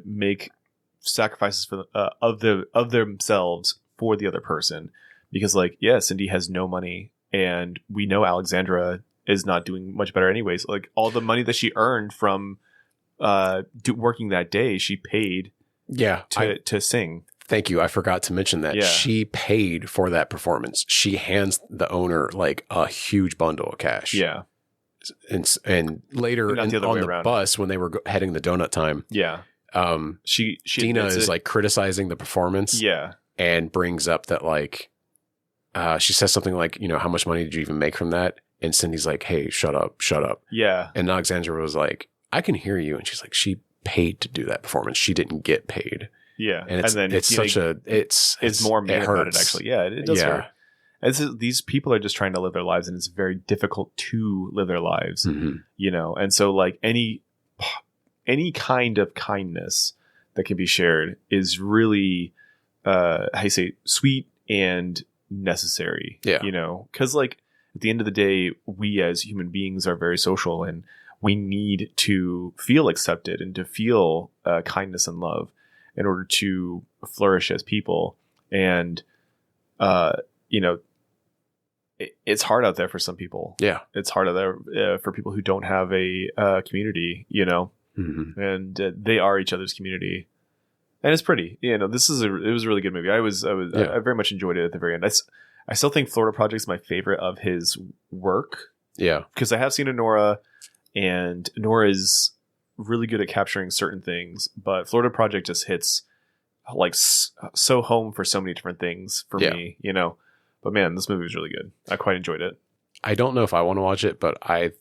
make sacrifices for of themselves for the other person, because like, yeah, Cindy has no money, and we know Alexandra is not doing much better anyways. Like all the money that she earned from working that day, she paid to sing. Thank you. I forgot to mention that. Yeah. She paid for that performance. She hands the owner like a huge bundle of cash. Yeah. And later on the bus when they were heading the donut time. Yeah. She Dinah is like criticizing the performance. Yeah. And brings up that like, she says something like, how much money did you even make from that? And Cindy's like, hey, shut up. Yeah. And Alexandra was like, I can hear you. And she's like, she paid to do that performance. She didn't get paid. Yeah. And then it's more mad about it, actually. Yeah, it does hurt. These people are just trying to live their lives, and it's very difficult to live their lives, and so like any kind of kindness that can be shared is really, sweet and necessary. Yeah. Because like at the end of the day, we as human beings are very social, and we need to feel accepted and to feel kindness and love in order to flourish as people. And, it's hard out there for some people. Yeah. It's hard out there for people who don't have a community, Mm-hmm. and they are each other's community. And it's pretty, it was a really good movie. I very much enjoyed it at the very end. I still think Florida Project's my favorite of his work. Yeah. Because I have seen Anora, and Anora is really good at capturing certain things, but Florida Project just hits like so home for so many different things for me, But man, this movie was really good. I quite enjoyed it. I don't know if I want to watch it, but I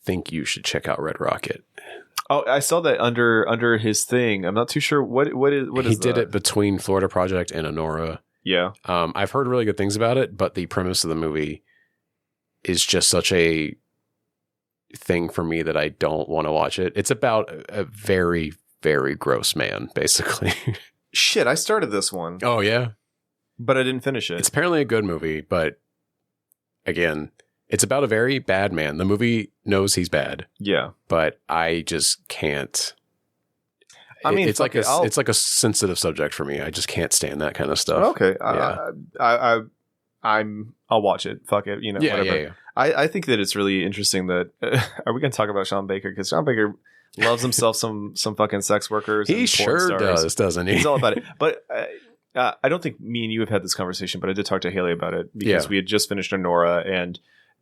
think you should check out Red Rocket. Oh, I saw that under his thing. I'm not too sure what is. He did it between Florida Project and Anora. Yeah. I've heard really good things about it, but the premise of the movie is just such a thing for me that I don't want to watch it. It's about a very very gross man, basically. Shit, I started this one, Oh, yeah? but I didn't finish it. It's apparently a good movie, but again, it's about a very bad man. The movie knows he's bad, Yeah. but I just can't. I mean, it's fuck like it, I'll- it's like a sensitive subject for me. I just can't stand that kind of stuff. Okay. Yeah. I'll watch it. Fuck it. You know, Yeah, whatever. yeah. I think that it's really interesting that are we going to talk about Sean Baker? Because Sean Baker loves himself some fucking sex workers. He and porn sure stars. does, doesn't he? He's all about it. But I don't think me and you have had this conversation, but I did talk to Haley about it because Yeah. we had just finished Nora, and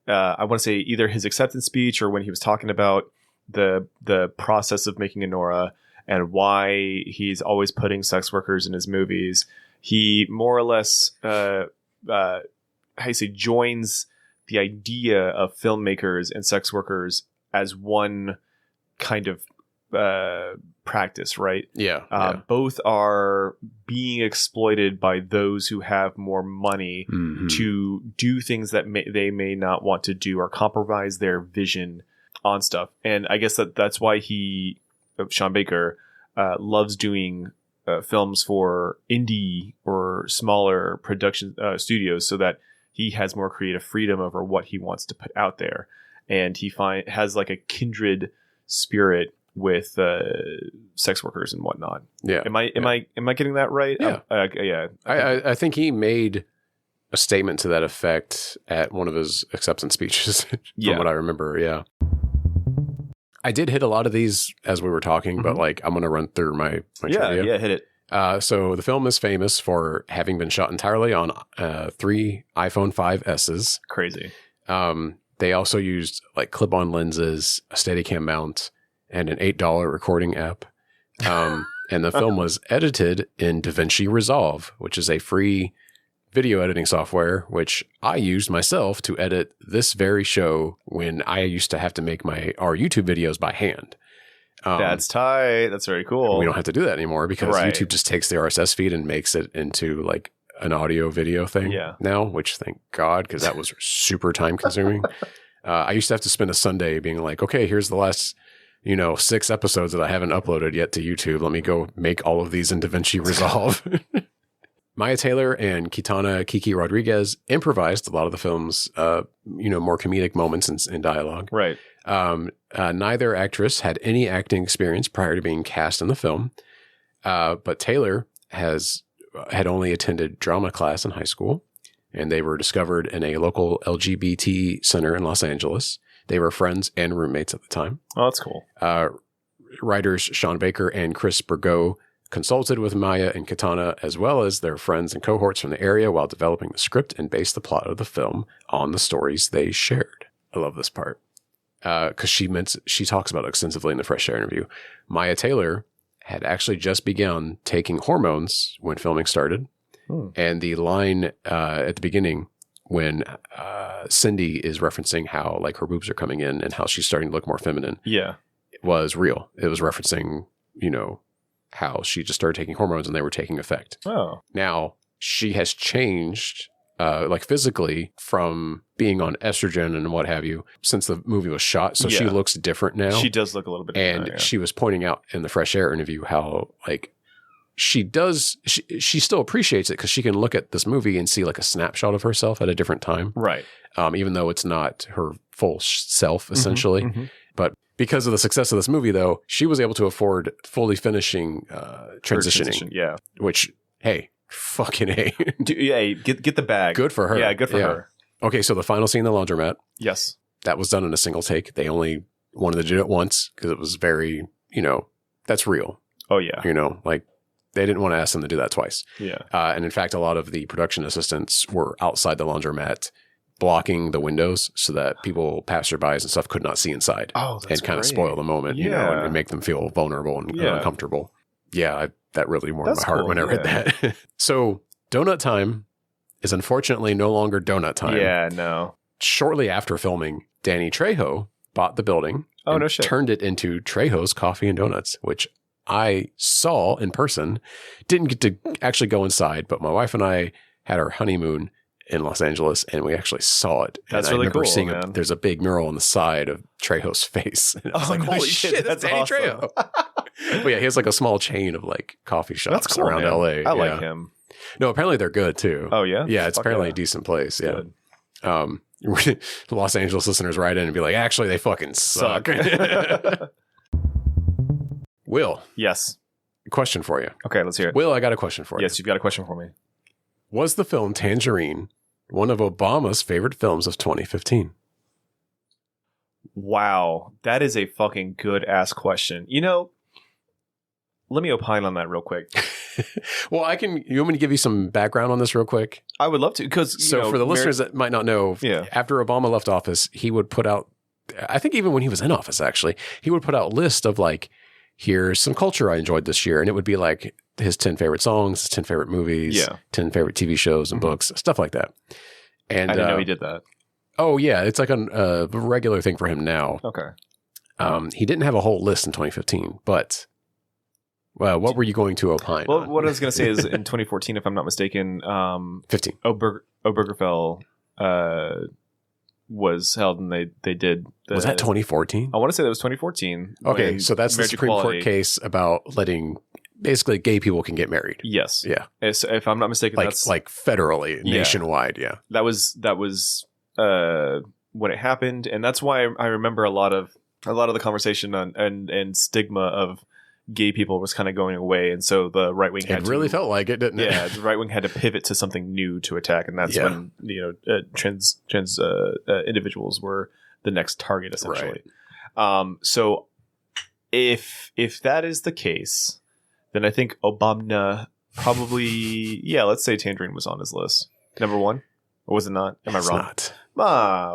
I want to say either his acceptance speech or when he was talking about the process of making Nora and why he's always putting sex workers in his movies. He more or less, joins the idea of filmmakers and sex workers as one kind of practice, right? Yeah. Both are being exploited by those who have more money Mhm. to do things that they may not want to do or compromise their vision on stuff. And I guess that's why Sean Baker, loves doing films for indie or smaller production studios so that he has more creative freedom over what he wants to put out there. And he has like a kindred spirit with sex workers and whatnot. Yeah. Am I getting that right? Yeah. Yeah. I think he made a statement to that effect at one of his acceptance speeches, from Yeah. what I remember. Yeah. I did hit a lot of these as we were talking, but like I'm going to run through my trivia. hit it. So the film is famous for having been shot entirely on 3 iPhone 5Ss. Crazy. They also used like clip-on lenses, a Steadicam mount, and an $8 recording app. And the film was edited in DaVinci Resolve, which is a free video editing software, which I used myself to edit this very show when I used to have to make our YouTube videos by hand. That's tight. That's very cool. We don't have to do that anymore because Right. YouTube just takes the RSS feed and makes it into like an audio video thing now, which thank God, because that was super time consuming. I used to have to spend a Sunday being like, okay, here's the last 6 episodes that I haven't uploaded yet to YouTube. Let me go make all of these in DaVinci Resolve. Maya Taylor and Kiki Rodriguez improvised a lot of the film's, more comedic moments and dialogue. Right. Neither actress had any acting experience prior to being cast in the film, but Taylor had only attended drama class in high school, and they were discovered in a local LGBT center in Los Angeles. They were friends and roommates at the time. Oh, that's cool. Writers Sean Baker and Chris Burgo consulted with Maya and Katana, as well as their friends and cohorts from the area, while developing the script and based the plot of the film on the stories they shared. I love this part because she talks about it extensively in the Fresh Air interview. Maya Taylor had actually just begun taking hormones when filming started, and the line at the beginning when Cindy is referencing how like her boobs are coming in and how she's starting to look more feminine, was real. It was referencing how she just started taking hormones and they were taking effect. Oh. Now, she has changed, physically from being on estrogen and what have you since the movie was shot. So she looks different now. She does look a little bit different. And she was pointing out in the Fresh Air interview how, like, she still appreciates it because she can look at this movie and see, like, a snapshot of herself at a different time. Right. Even though it's not her full self, essentially. But because of the success of this movie, though, she was able to afford fully finishing transitioning. Yeah. Which, hey, fucking A. Get the bag. Good for her. Yeah, good for her. Okay, so the final scene in the laundromat. Yes. That was done in a single take. They only wanted to do it once because it was very, that's real. Oh, yeah. They didn't want to ask them to do that twice. Yeah. And in fact, a lot of the production assistants were outside the laundromat blocking the windows so that passerbys and stuff could not see inside. Oh, that's and kind of great. spoil the moment, and make them feel vulnerable and uncomfortable. Yeah, that really warmed my heart when I read that. So, Donut Time is unfortunately no longer Donut Time. Yeah, no. Shortly after filming, Danny Trejo bought the building and turned it into Trejo's Coffee and Donuts, which I saw in person. Didn't get to actually go inside, but my wife and I had our honeymoon in Los Angeles, and we actually saw it. That's and really I remember cool, seeing man. there's a big mural on the side of Trejo's face. And I was like, no holy shit, shit, that's Danny awesome. Trejo. But yeah, he has like a small chain of like coffee shops That's cool, around man. LA. I like him. No, apparently they're good too. Oh yeah, Yeah, it's Fuck apparently yeah. a decent place. Yeah. Good. Los Angeles listeners write in and be like, actually, they fucking suck. Will, Yes. question for you. Okay, let's hear it. Will, I got a question for you. Yes, you've got a question for me. Was the film Tangerine one of Obama's favorite films of 2015? Wow, that is a fucking good ass question. You know, let me opine on that real quick. Well, you want me to give you some background on this real quick? I would love to, because So for the listeners that might not know, Yeah. after Obama left office, he would put out, I think even when he was in office, actually, he would put out a list of like, here's some culture I enjoyed this year. And it would be like his 10 favorite songs, his 10 favorite movies, Yeah. 10 favorite TV shows and books, stuff like that. And I didn't know he did that. Oh, yeah. It's like a regular thing for him now. Okay. He didn't have a whole list in 2015, but well, what were you going to opine Well, on? what I was going to say is in 2014, if I'm not mistaken, 15. Obergefell was held, and they did. Was that 2014? I want to say that was 2014. Okay, when so that's the marriage Supreme equality- Court case about letting basically gay people can get married. Yes. Yeah. If I'm not mistaken, that's Like federally, Yeah. nationwide. Yeah. that was when it happened, and that's why I remember a lot of the conversation on and stigma of gay people was kind of going away, and so the right wing It really felt like it, didn't it? yeah, the right wing had to pivot to something new to attack, and that's Yeah. when trans individuals were the next target essentially. So if that is the case, then I think Obama probably let's say Tangerine was on his list, number one, or was it not? Am It's I wrong? not.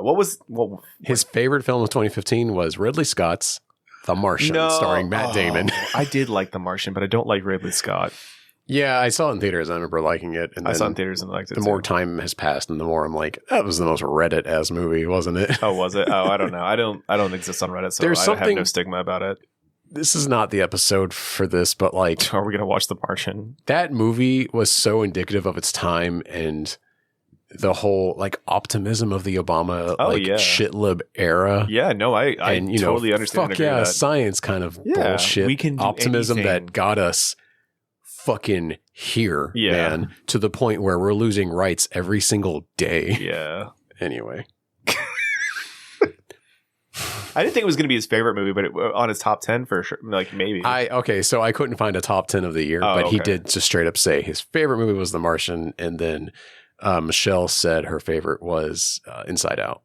What His favorite film of 2015 was Ridley Scott's The Martian, starring Matt Damon. I did like The Martian, but I don't like Ridley Scott. Yeah, I saw it in theaters. I remember liking it. And I then saw it in theaters and liked it. the more time has passed, and the more I'm like, that was the most Reddit-ass movie, wasn't it? Oh, was it? Oh, I don't know. I don't exist on Reddit, so There's I have something- no stigma about it. This is not the episode for this, but like Are we gonna watch The Martian? that movie was so indicative of its time and the whole like optimism of the Obama shitlib era. Yeah, no, I And totally understand. fuck and agree yeah, with that. science kind of Yeah, bullshit. we can do optimism anything. that got us fucking here, Yeah. man, to the point where we're losing rights every single day. Yeah, Anyway, I didn't think it was gonna be his favorite movie, but on his top 10 for sure. Like maybe. so I couldn't find a top 10 of the year, Oh, but he okay. did just straight up say his favorite movie was The Martian, and then Michelle said her favorite was Inside Out.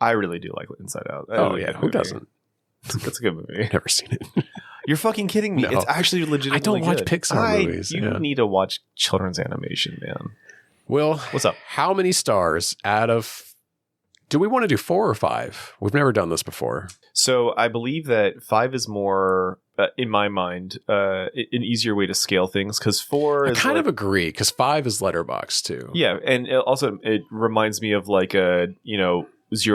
I really do like Inside Out. Oh yeah, who doesn't? That's a good movie. Never seen it. You're fucking kidding me. No. It's actually legitimately I don't watch good. Pixar movies, You yeah. need to watch children's animation, man. Will, What's up? how many stars out of... Do we want to do 4 or 5? We've never done this before. So I believe that 5 is more, in my mind, an easier way to scale things, because 4 I is kind of agree, because 5 is letterbox too. yeah, and it reminds me of like a 0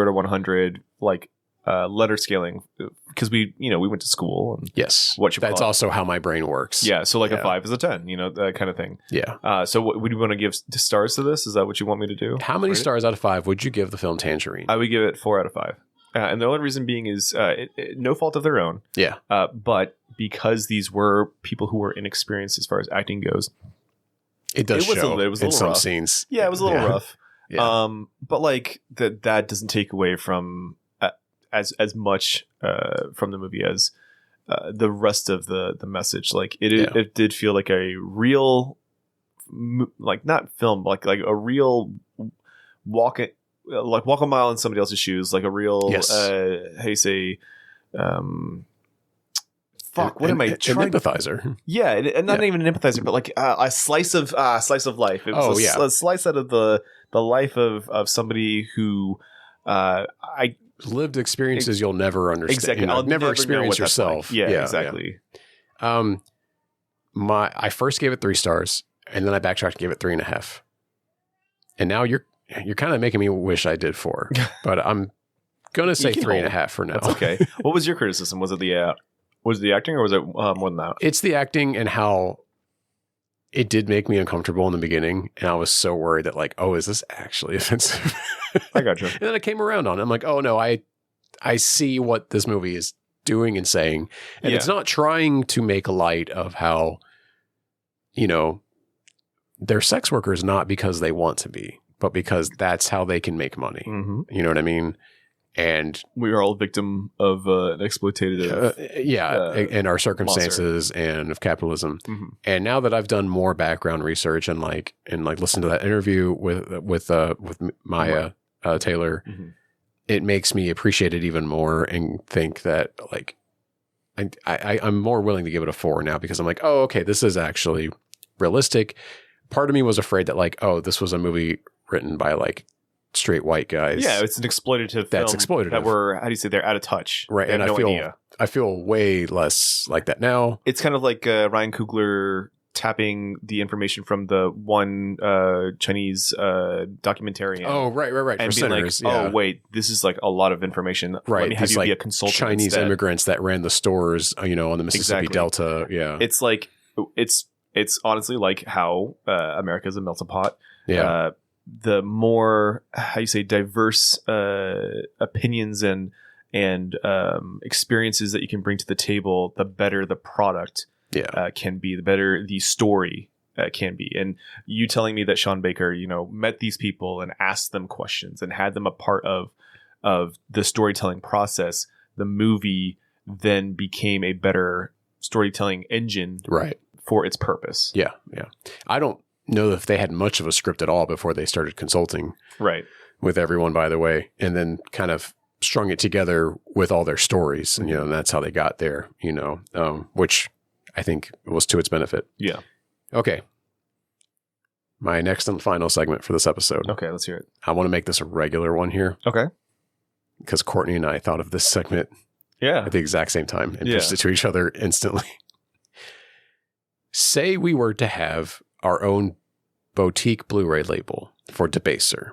to 100 like letter scaling, because we went to school and Yes. What you That's call it. also how my brain works. yeah, so like a Yeah. 5 is a 10, that kind of thing. Yeah. So what would you want to give stars to this? Is that what you want me to do? How many Rate it? stars out of 5 would you give the film Tangerine? I would give it 4 out of 5. And the only reason being is no fault of their own. Yeah. But because these were people who were inexperienced as far as acting goes. It does It was a- show it was a in little some rough. scenes. Yeah, it was a little rough. Yeah. But like that doesn't take away from as much from the movie as the rest of the message. Like it did feel like a real, like not film, like a real walk a mile in somebody else's shoes, like a real Yes. how you say what am I An trying? empathizer. Yeah, and not even an empathizer, but like a slice of life. It was a slice out of the life of somebody who I Lived experiences you'll never understand. exactly I'll I'll never know experience what that's like. yourself. Yeah, exactly. I first gave it 3 stars, and then I backtracked and gave it 3.5. And now you're kind of making me wish I did 4, but I'm gonna say can 3.5 for now. That's okay. What was your criticism? Was it the acting, or was it more than that? It's the acting and how it did make me uncomfortable in the beginning, and I was so worried that like, oh, is this actually offensive? I got you. And then I came around on it. I'm like, oh no, I see what this movie is doing and saying. And it's not trying to make light of how, you know, they're sex workers not because they want to be, but because that's how they can make money. Mm-hmm. You know what I mean? And we are all victim of an exploitative, in our circumstances and of capitalism. Mm-hmm. And now that I've done more background research and listened to that interview with Maya Taylor, mm-hmm. it makes me appreciate it even more and think that like I'm more willing to give it a 4 now because I'm like, oh, okay, this is actually realistic. Part of me was afraid that like, oh, this was a movie written by like straight white guys. Yeah, it's an exploitative That's film exploitative. that were, how do you say, they're out of touch. Right. They And have no idea. I feel way less like that now. It's kind of like Ryan Coogler tapping the information from the one Chinese documentarian. Oh, right. And For being sinners, like, oh, wait, this is like a lot of information. Right. Let me have These, you like, be a consultant Chinese instead. immigrants that ran the stores, on the Mississippi Exactly. Delta. Yeah. It's like, it's honestly like how America's a melting pot. Yeah. The more, how you say, diverse opinions and experiences that you can bring to the table, the better the product can be, the better the story can be. And you telling me that Sean Baker, met these people and asked them questions and had them a part of the storytelling process, the movie then became a better storytelling engine Right. for its purpose. Yeah. Yeah. I don't know if they had much of a script at all before they started consulting Right. with everyone, by the way, and then kind of strung it together with all their stories. And, and that's how they got there, which I think was to its benefit. Yeah. Okay. My next and final segment for this episode. Okay, let's hear it. I want to make this a regular one here Okay. because Courtney and I thought of this segment Yeah. at the exact same time and Yeah. pitched it to each other instantly. Say we were to have our own boutique Blu-ray label for Debaser.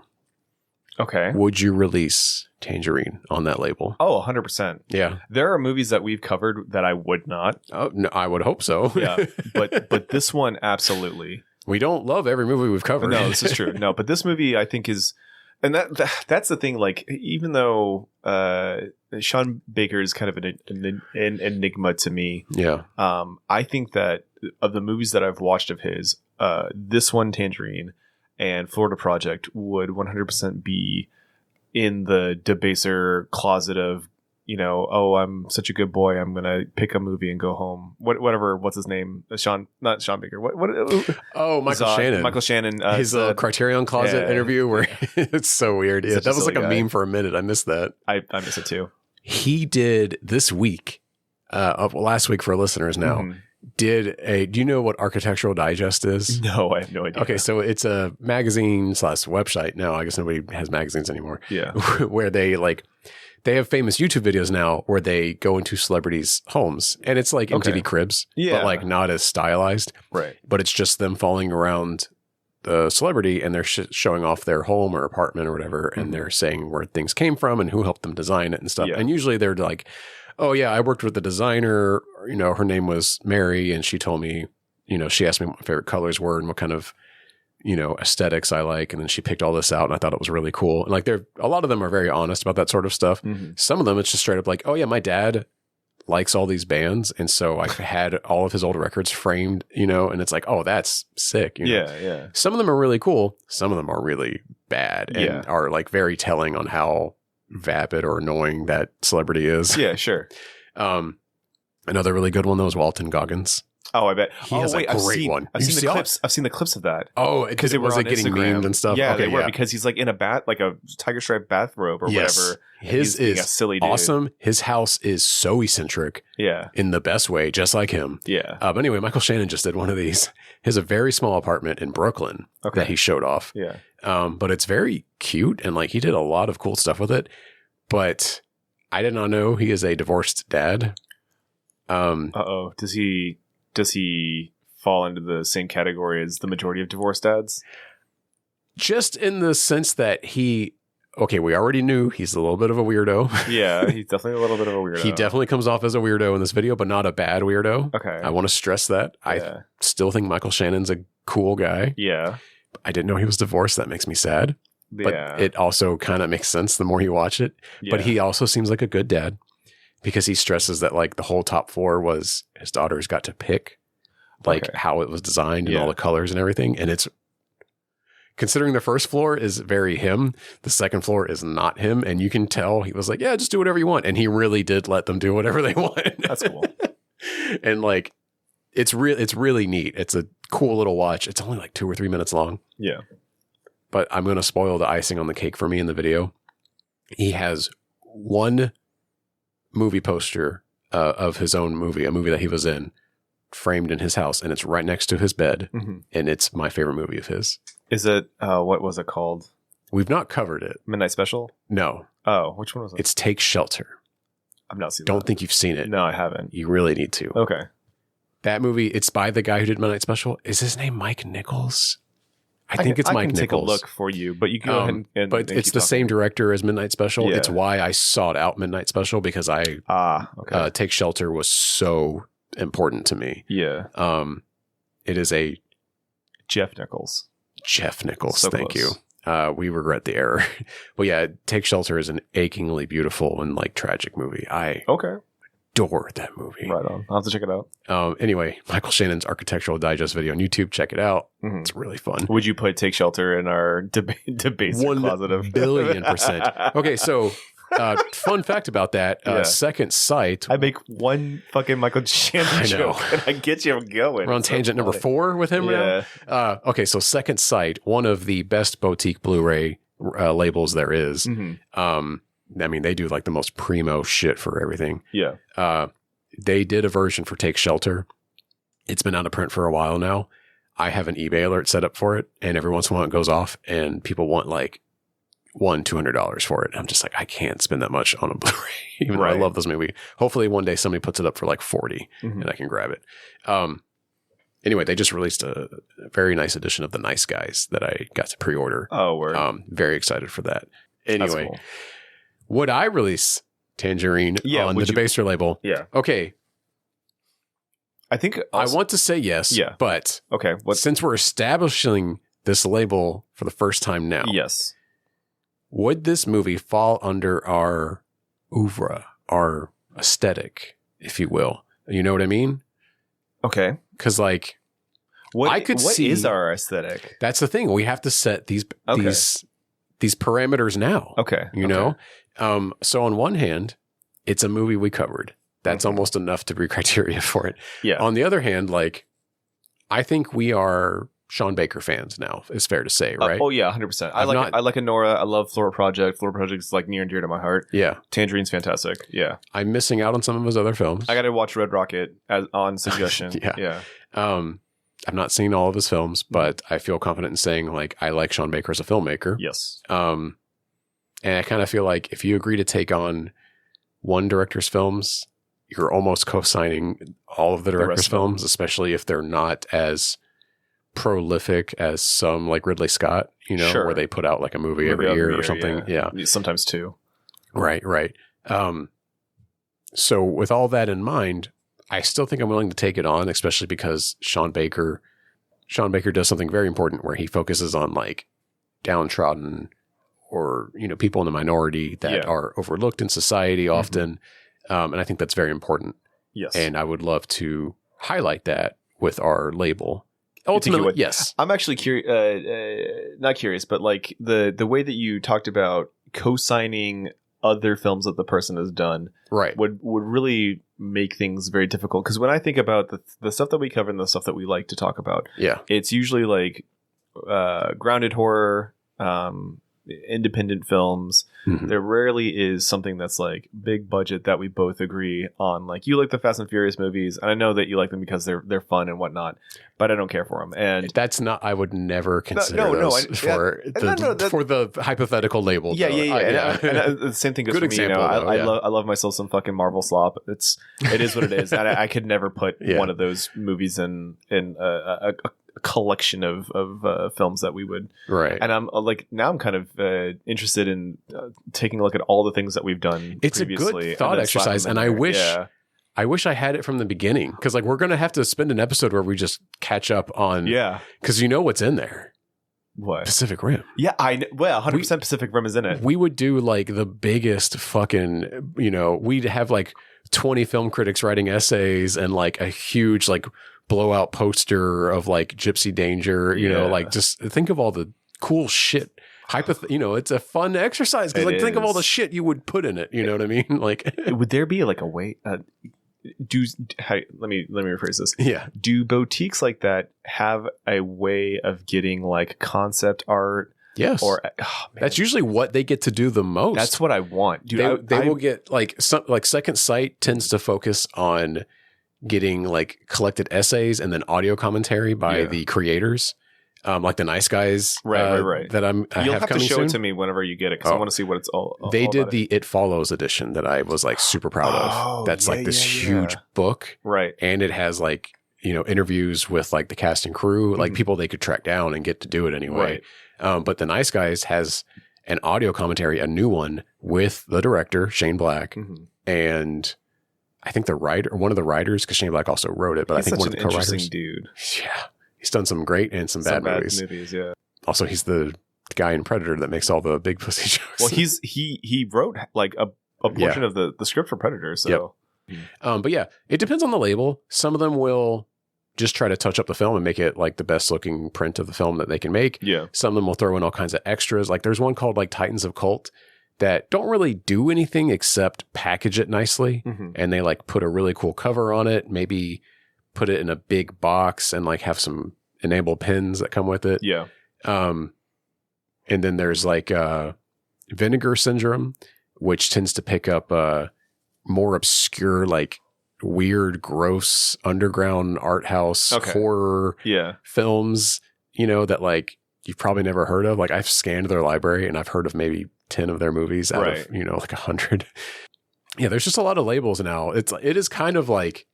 Okay. Would you release Tangerine on that label? Oh, 100%. Yeah. There are movies that we've covered that I would not. Oh, no, I would hope so. Yeah. but this one, absolutely. We don't love every movie we've covered. No, this is true. No, but this movie I think is, and that's the thing. Like, even though Sean Baker is kind of an enigma to me, Yeah. I think that of the movies that I've watched of his, this one, Tangerine, and Florida Project would 100% be in the Debaser closet of, oh, I'm such a good boy, I'm gonna pick a movie and go home. Whatever. What's his name? Not Sean Baker. What? Oh, Michael Zod, Shannon. Michael Shannon. His Criterion Closet interview where it's so weird. Yeah, Such that a was like a silly guy. meme for a minute. I missed that. I miss it too. He did this week, last week for listeners now, Mhm. do you know what Architectural Digest is? No, I have no idea. Okay, so it's a magazine / website. Now, I guess nobody has magazines anymore. Yeah. Where they have famous YouTube videos now where they go into celebrities' homes and it's like MTV Okay. Cribs, Yeah. but like not as stylized, Right. but it's just them following around the celebrity and they're showing off their home or apartment or whatever. And they're saying where things came from and who helped them design it and stuff. Yeah. And usually they're like, oh yeah, I worked with the designer, her name was Mary. And she told me, she asked me what my favorite colors were and what kind of, aesthetics I like. And then she picked all this out and I thought it was really cool. And like a lot of them are very honest about that sort of stuff. Mhm. Some of them, it's just straight up like, oh yeah, my dad likes all these bands. And so I had all of his old records framed, and it's like, oh, that's sick. Yeah. Yeah. Some of them are really cool. Some of them are really bad and Yeah. are like very telling on how vapid or annoying that celebrity is. Yeah. Sure. Another really good one though is Walton Goggins. Oh, I bet He has a great one. I've You seen see the all- clips. I've seen the clips of that. Oh, because it was on like getting Instagram. memed and stuff. Yeah, okay, they were because he's like in like a tiger stripe bathrobe or whatever. His He's being a is silly dude. awesome. His house is so eccentric Yeah. in the best way, just like him. Yeah. But anyway, Michael Shannon just did one of these. He has a very small apartment in Brooklyn Okay. that he showed off. Yeah. But it's very cute and like he did a lot of cool stuff with it. But I did not know he is a divorced dad. Uh-oh. Does he fall into the same category as the majority of divorced dads? Just in the sense that we already knew he's a little bit of a weirdo. Yeah, he's definitely a little bit of a weirdo. He definitely comes off as a weirdo in this video, but not a bad weirdo. Okay. I want to stress that. I Yeah. still think Michael Shannon's a cool guy. Yeah. I didn't know he was divorced. That makes me sad. But Yeah. it also kind of makes sense the more you watch it. But Yeah. he also seems like a good dad. because he stresses that like the whole top floor was his daughters got to pick like how it was designed and all the colors and everything. And it's considering the first floor is very him, the second floor is not him. And you can tell he was like, yeah, just do whatever you want. And he really did let them do whatever they want. That's cool. And like, it's really neat. It's a cool little watch. It's only like 2 or 3 minutes long. Yeah. But I'm going to spoil the icing on the cake for me in the video. He has one movie poster of his own movie, a movie that he was in, framed in his house, and it's right next to his bed. Mm-hmm. And it's my favorite movie of his. Is it, what was it called? We've not covered it. Midnight Special? No. Oh, which one was it? It's Take Shelter. I've not seen Don't think you've seen it. No, I haven't. You really need to. Okay. That movie, it's by the guy who did Midnight Special. Is his name Mike Nichols? I think it's Mike Nichols. I can take a look for you, but you can go ahead and but it's the same director as Midnight Special. Yeah. It's why I sought out Midnight Special, because Take Shelter was so important to me. Yeah. It is a Jeff Nichols. So thank you. We regret the error. But yeah, Take Shelter is an achingly beautiful and like tragic movie. I adore that movie. Right on. I'll have to check it out. Anyway, Michael Shannon's Architectural Digest video on YouTube. Check it out. Mm-hmm. It's really fun. Would you put Take Shelter in our Debaser closet of 1,000,000,000%? Okay, so fun fact about that, Second Sight. I make one fucking Michael Shannon joke and I get you going. We're on tangent number 4 with him now. Okay, so Second Sight, one of the best boutique Blu-ray labels there is. Mm-hmm. I mean, they do like the most primo shit for everything. Yeah. They did a version for Take Shelter. It's been out of print for a while now. I have an eBay alert set up for it, and every once in a while it goes off, and people want like $200 for it. I'm just like, I can't spend that much on a Blu-ray, even though I love this movie. Hopefully one day somebody puts it up for like 40 and I can grab it. Anyway, they just released a very nice edition of The Nice Guys that I got to pre-order. Oh, word. Very excited for that. Anyway, cool. Would I release Tangerine on the Debaser label? Yeah. Okay. I think I want to say yes, but since we're establishing this label for the first time now, yes. Would this movie fall under our oeuvre, our aesthetic, if you will? You know what I mean? Okay. Because like, what is our aesthetic? That's the thing. We have to set these parameters now. Okay. You know? So on one hand, it's a movie we covered. That's almost enough to be criteria for it. Yeah. On the other hand, like, I think we are Sean Baker fans now, it's fair to say, right? Oh yeah, 100%. I like Anora. I love Flora Project. Flora Project is like near and dear to my heart. Yeah. Tangerine's fantastic. Yeah. I'm missing out on some of his other films. I got to watch Red Rocket on suggestion. Yeah. I've not seen all of his films, but I feel confident in saying like I like Sean Baker as a filmmaker. Yes. And I kind of feel like if you agree to take on one director's films, you're almost co-signing all of the director's films, especially if they're not as prolific as some like Ridley Scott, you know, where they put out like a movie every year or something. Yeah. Sometimes 2. Right. So with all that in mind, I still think I'm willing to take it on, especially because Sean Baker does something very important where he focuses on like downtrodden or, you know, people in the minority that are overlooked in society often. And I think that's very important. Yes. And I would love to highlight that with our label. Ultimately, yes. I'm actually not curious, but like the way that you talked about co-signing other films that the person has done would really make things very difficult. Because when I think about the stuff that we cover and the stuff that we like to talk about, it's usually like grounded horror, independent films. There rarely is something that's like big budget that we both agree on. Like, you like the Fast and Furious movies, and I know that you like them because they're fun and whatnot, but I don't care for them. And that's not. I would never consider those for the hypothetical label. Yeah. And the same thing goes for me. Example, I love myself some fucking Marvel slop. It is what it is. And I could never put one of those movies in a collection of films that we would. Right. And I'm like, now I'm kind of interested in taking a look at all the things that we've done previously. It's a good thought exercise, and I wish I had it from the beginning, because like we're going to have to spend an episode where we just catch up on, because you know what's in there. What? Pacific Rim. Yeah, I know. Well, 100% Pacific Rim is in it. We would do like the biggest fucking, we'd have like 20 film critics writing essays and like a huge like blowout poster of like Gypsy Danger, like just think of all the cool shit. It's a fun exercise because like think of all the shit you would put in it. You know what I mean? Like, would there be like a way? Let me rephrase this. Yeah. Do boutiques like that have a way of getting like concept art? Yes. Or that's usually what they get to do the most. That's what I want. Dude, they will get like Second Sight tends to focus on getting like collected essays and then audio commentary by the creators. Like the Nice Guys, right. That You'll have to show soon. it to me whenever you get it because I want to see what it's all. They all did about the It Follows edition that I was like super proud of. That's like this huge book, right? And it has like interviews with like the cast and crew, like people they could track down and get to do it anyway. Right. But the Nice Guys has an audio commentary, a new one with the director Shane Black, and I think the writer, one of the writers, because Shane Black also wrote it, but I think one of the co-writers. Dude, yeah. He's done some great and some bad movies. Yeah. Also, he's the guy in Predator that makes all the big pussy jokes. Well, he wrote like a portion of the script for Predator. So, but yeah, it depends on the label. Some of them will just try to touch up the film and make it like the best looking print of the film that they can make. Yeah. Some of them will throw in all kinds of extras. Like there's one called like Titans of Cult that don't really do anything except package it nicely, and they like put a really cool cover on it. Maybe put it in a big box and like have some enable pins that come with it. Yeah. And then there's like Vinegar Syndrome, which tends to pick up more obscure, like weird, gross underground art house horror films, that like you've probably never heard of. Like I've scanned their library and I've heard of maybe 10 of their movies out of, like 100. Yeah. There's just a lot of labels now. It is kind of like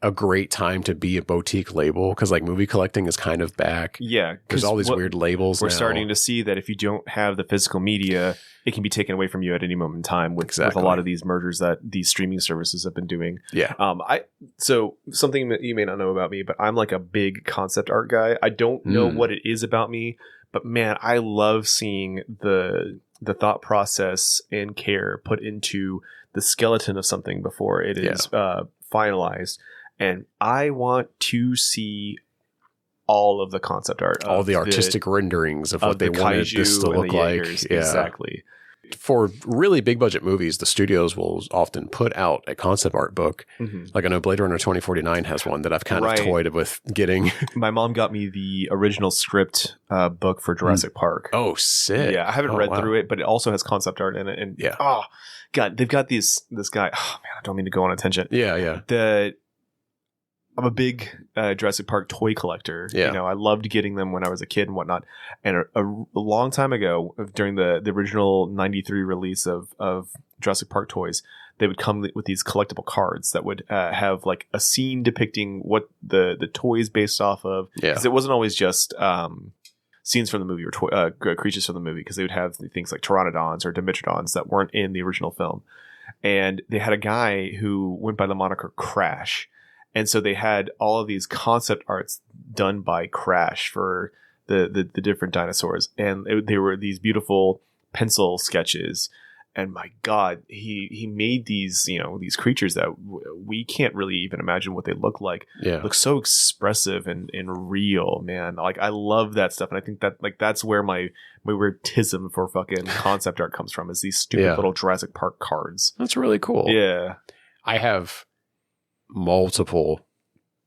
a great time to be a boutique label because like movie collecting is kind of back. Yeah. There's all these weird labels We're now. starting to see that if you don't have the physical media, it can be taken away from you at any moment in time with a lot of these mergers that these streaming services have been doing. Yeah. So something that you may not know about me, but I'm like a big concept art guy. I don't know what it is about me, but man, I love seeing the thought process and care put into the skeleton of something before it is finalized. And I want to see all of the concept art. All the artistic renderings of what they wanted this to look like. Yeah. Exactly. For really big budget movies, the studios will often put out a concept art book. Like I know Blade Runner 2049 has one that I've kind of toyed with getting. My mom got me the original script book for Jurassic Park. Oh, sick. Yeah, I haven't read through it, but it also has concept art in it. And oh, God, they've got this guy. Oh, man, I don't mean to go on a tangent. Yeah. I'm a big Jurassic Park toy collector. Yeah. I loved getting them when I was a kid and whatnot. And a long time ago, during the original 93 release of Jurassic Park toys, they would come with these collectible cards that would have like a scene depicting what the toy is based off of. Because it wasn't always just scenes from the movie or creatures from the movie, because they would have things like pteranodons or dimetrodons that weren't in the original film. And they had a guy who went by the moniker Crash. And so they had all of these concept arts done by Crash for the different dinosaurs. And they were these beautiful pencil sketches. And my God, he made these, these creatures that we can't really even imagine what they look like. Yeah. Look so expressive and real, man. Like I love that stuff. And I think that like that's where my weirdism for fucking concept art comes from, is these stupid little Jurassic Park cards. That's really cool. Yeah. I have multiple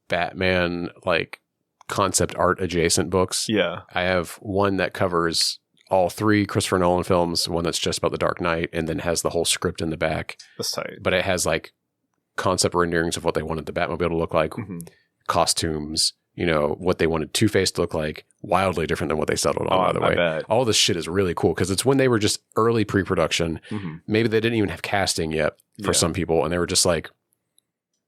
Batman like concept art adjacent books. Yeah. I have one that covers all 3 Christopher Nolan films, one that's just about the Dark Knight, and then has the whole script in the back. That's tight. But it has like concept renderings of what they wanted the Batmobile to look like, costumes, what they wanted Two-Face to look like, wildly different than what they settled on, by the way. Bet. All this shit is really cool because it's when they were just early pre-production. Maybe they didn't even have casting yet for some people, and they were just like,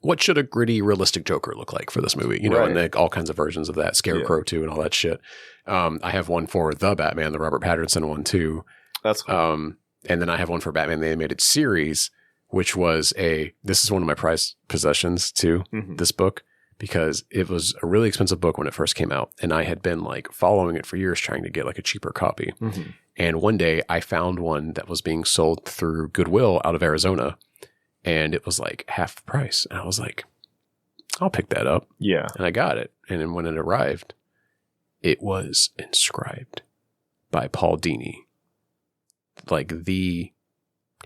what should a gritty, realistic Joker look like for this movie? And like all kinds of versions of that, Scarecrow too, and all that shit. I have one for the Batman, the Robert Pattinson one too. That's cool. And then I have one for Batman the Animated Series, which was this is one of my prized possessions too, this book, because it was a really expensive book when it first came out. And I had been like following it for years trying to get like a cheaper copy. Mm-hmm. And one day I found one that was being sold through Goodwill out of Arizona. And it was like half the price. And I was like, I'll pick that up. Yeah. And I got it. And then when it arrived, it was inscribed by Paul Dini, like the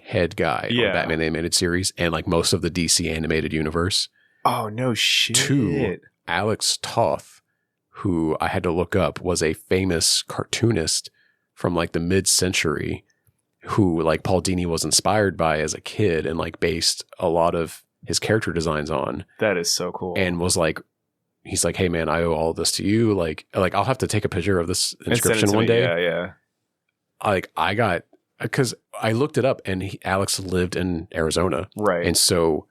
head guy on Batman animated series and like most of the DC animated universe. Oh, no shit. To Alex Toth, who I had to look up, was a famous cartoonist from like the mid-century who like Paul Dini was inspired by as a kid and like based a lot of his character designs on. That is so cool. And was like, he's like, hey man, I owe all this to you. Like I'll have to take a picture of this inscription one day. Yeah. Like I got, because I looked it up and Alex lived in Arizona. Right. And so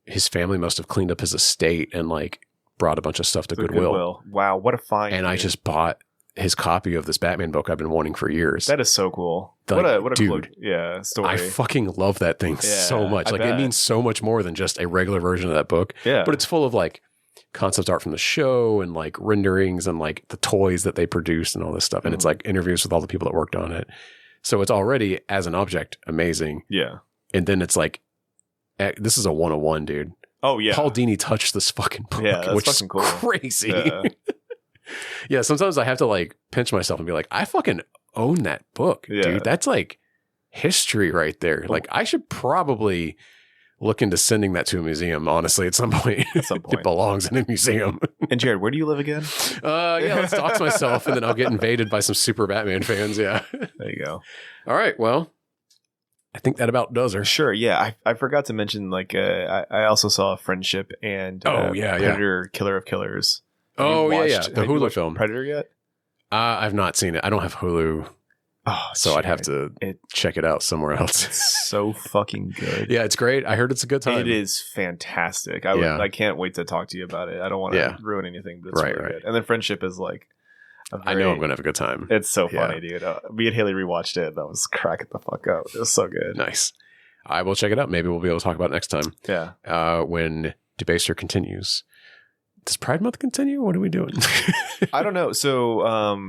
his family must have cleaned up his estate and like brought a bunch of stuff to Goodwill. Wow. What a find. And I just bought his copy of this Batman book I've been wanting for years. That is so cool. Like, what a dude, cool, story. I fucking love that thing so much. Like it means so much more than just a regular version of that book. Yeah. But it's full of like concept art from the show and like renderings and like the toys that they produced and all this stuff. And it's like interviews with all the people that worked on it. So it's already as an object amazing. Yeah. And then it's like, this is a 101, dude. Oh yeah. Paul Dini touched this fucking book, which is cool. crazy. Yeah. Yeah, sometimes I have to like pinch myself and be like, I fucking own that book, dude. That's like history right there. Like I should probably look into sending that to a museum, honestly, at some point. It belongs in a museum. And Jared, where do you live again? Yeah, let's talk to myself and then I'll get invaded by some super Batman fans. Yeah. There you go. All right. Well, I think that about does her. Sure. Yeah. I forgot to mention, like, I also saw Friendship and Predator, Killer of Killers. Oh, yeah. The Hulu film. Predator yet? I've not seen it. I don't have Hulu. Oh, so I'd have to check it out somewhere else. It's so fucking good. Yeah, it's great. I heard it's a good time. It is fantastic. I can't wait to talk to you about it. I don't want to ruin anything, but it's really good. And then Friendship is like, I know I'm going to have a good time. It's so funny, dude. Me and Haley rewatched it. That was cracking the fuck up. It was so good. Nice. I will check it out. Maybe we'll be able to talk about it next time. Yeah. When Debaser continues. Does Pride Month continue? What are we doing? I don't know. So,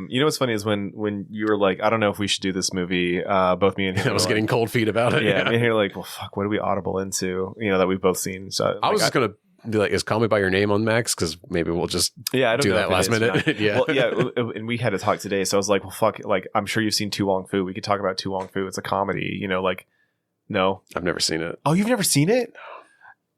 you know what's funny is when you were like, I don't know if we should do this movie. Both me and him I was getting cold feet about it. Yeah, me and him were like, well, fuck, what are we audible into? You know, that we've both seen. So I was just gonna be like, is Call Me by Your Name on Max? Because maybe we'll just I don't do know that last minute. Yeah, well, yeah. And we had to talk today, so I was like, well, fuck. Like, I'm sure you've seen Tu Wong Fu. We could talk about Tu Wong Fu. It's a comedy. You know, like, no, I've never seen it. Oh, you've never seen it?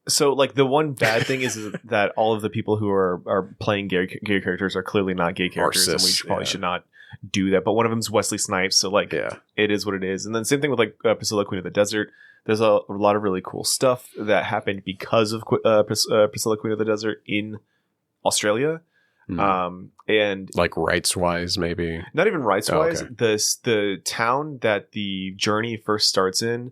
So, like, the one bad thing is that all of the people who are playing gay characters are clearly not gay characters, and we probably should not do that. But one of them is Wesley Snipes, so like, it is what it is. And then same thing with like Priscilla, Queen of the Desert. There's a lot of really cool stuff that happened because of Priscilla, Queen of the Desert in Australia. And like rights wise, maybe not even rights wise. The town that the journey first starts in,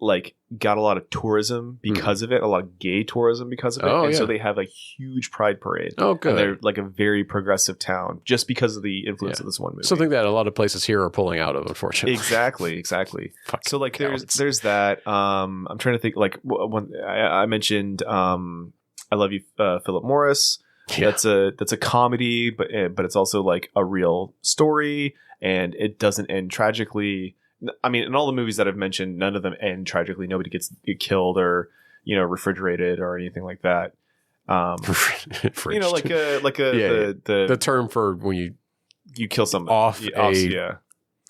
like, got a lot of tourism because of it, a lot of gay tourism because of it. So they have a huge pride parade. Oh, good. And they're like a very progressive town just because of the influence of this one movie. Something that a lot of places here are pulling out of, unfortunately. Exactly. So like there's that. I'm trying to think, like, when I mentioned I Love You, Philip Morris. Yeah. That's a comedy, but it's also like a real story, and it doesn't end tragically. I mean, in all the movies that I've mentioned, none of them end tragically. Nobody gets killed or, you know, refrigerated or anything like that. You know, the term for when you kill somebody off a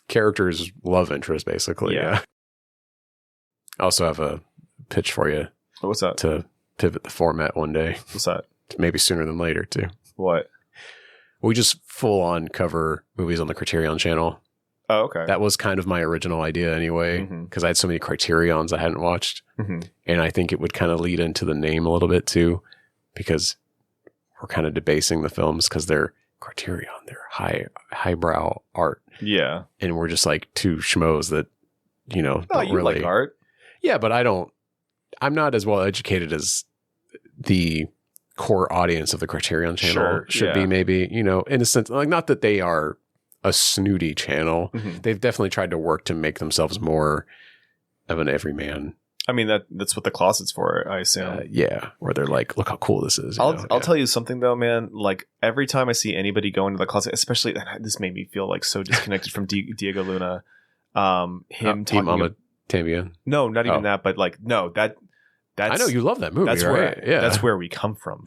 character's love interest, basically. Yeah. I also have a pitch for you. What's that? To pivot the format one day. What's that? Maybe sooner than later too. What? We just full on cover movies on the Criterion channel. Oh, okay. That was kind of my original idea anyway, because I had so many Criterions I hadn't watched. And I think it would kind of lead into the name a little bit too, because we're kind of debasing the films because they're Criterion. They're highbrow art. Yeah. And we're just like two schmoes that, you know, don't really like art. Yeah, but I'm not as well educated as the core audience of the Criterion channel should be, maybe, you know, in a sense, like, not that they are a snooty channel. They've definitely tried to work to make themselves more of an everyman I mean, that's what the closet's for, I assume. Yeah, where they're like, look how cool this is. I'll tell you something though, man. Like every time I see anybody go into the closet, especially this made me feel like so disconnected from Diego Luna. Him talking Mama Tambien. No, not even that, but like no, that's I know you love that movie. That's right? That's where we come from.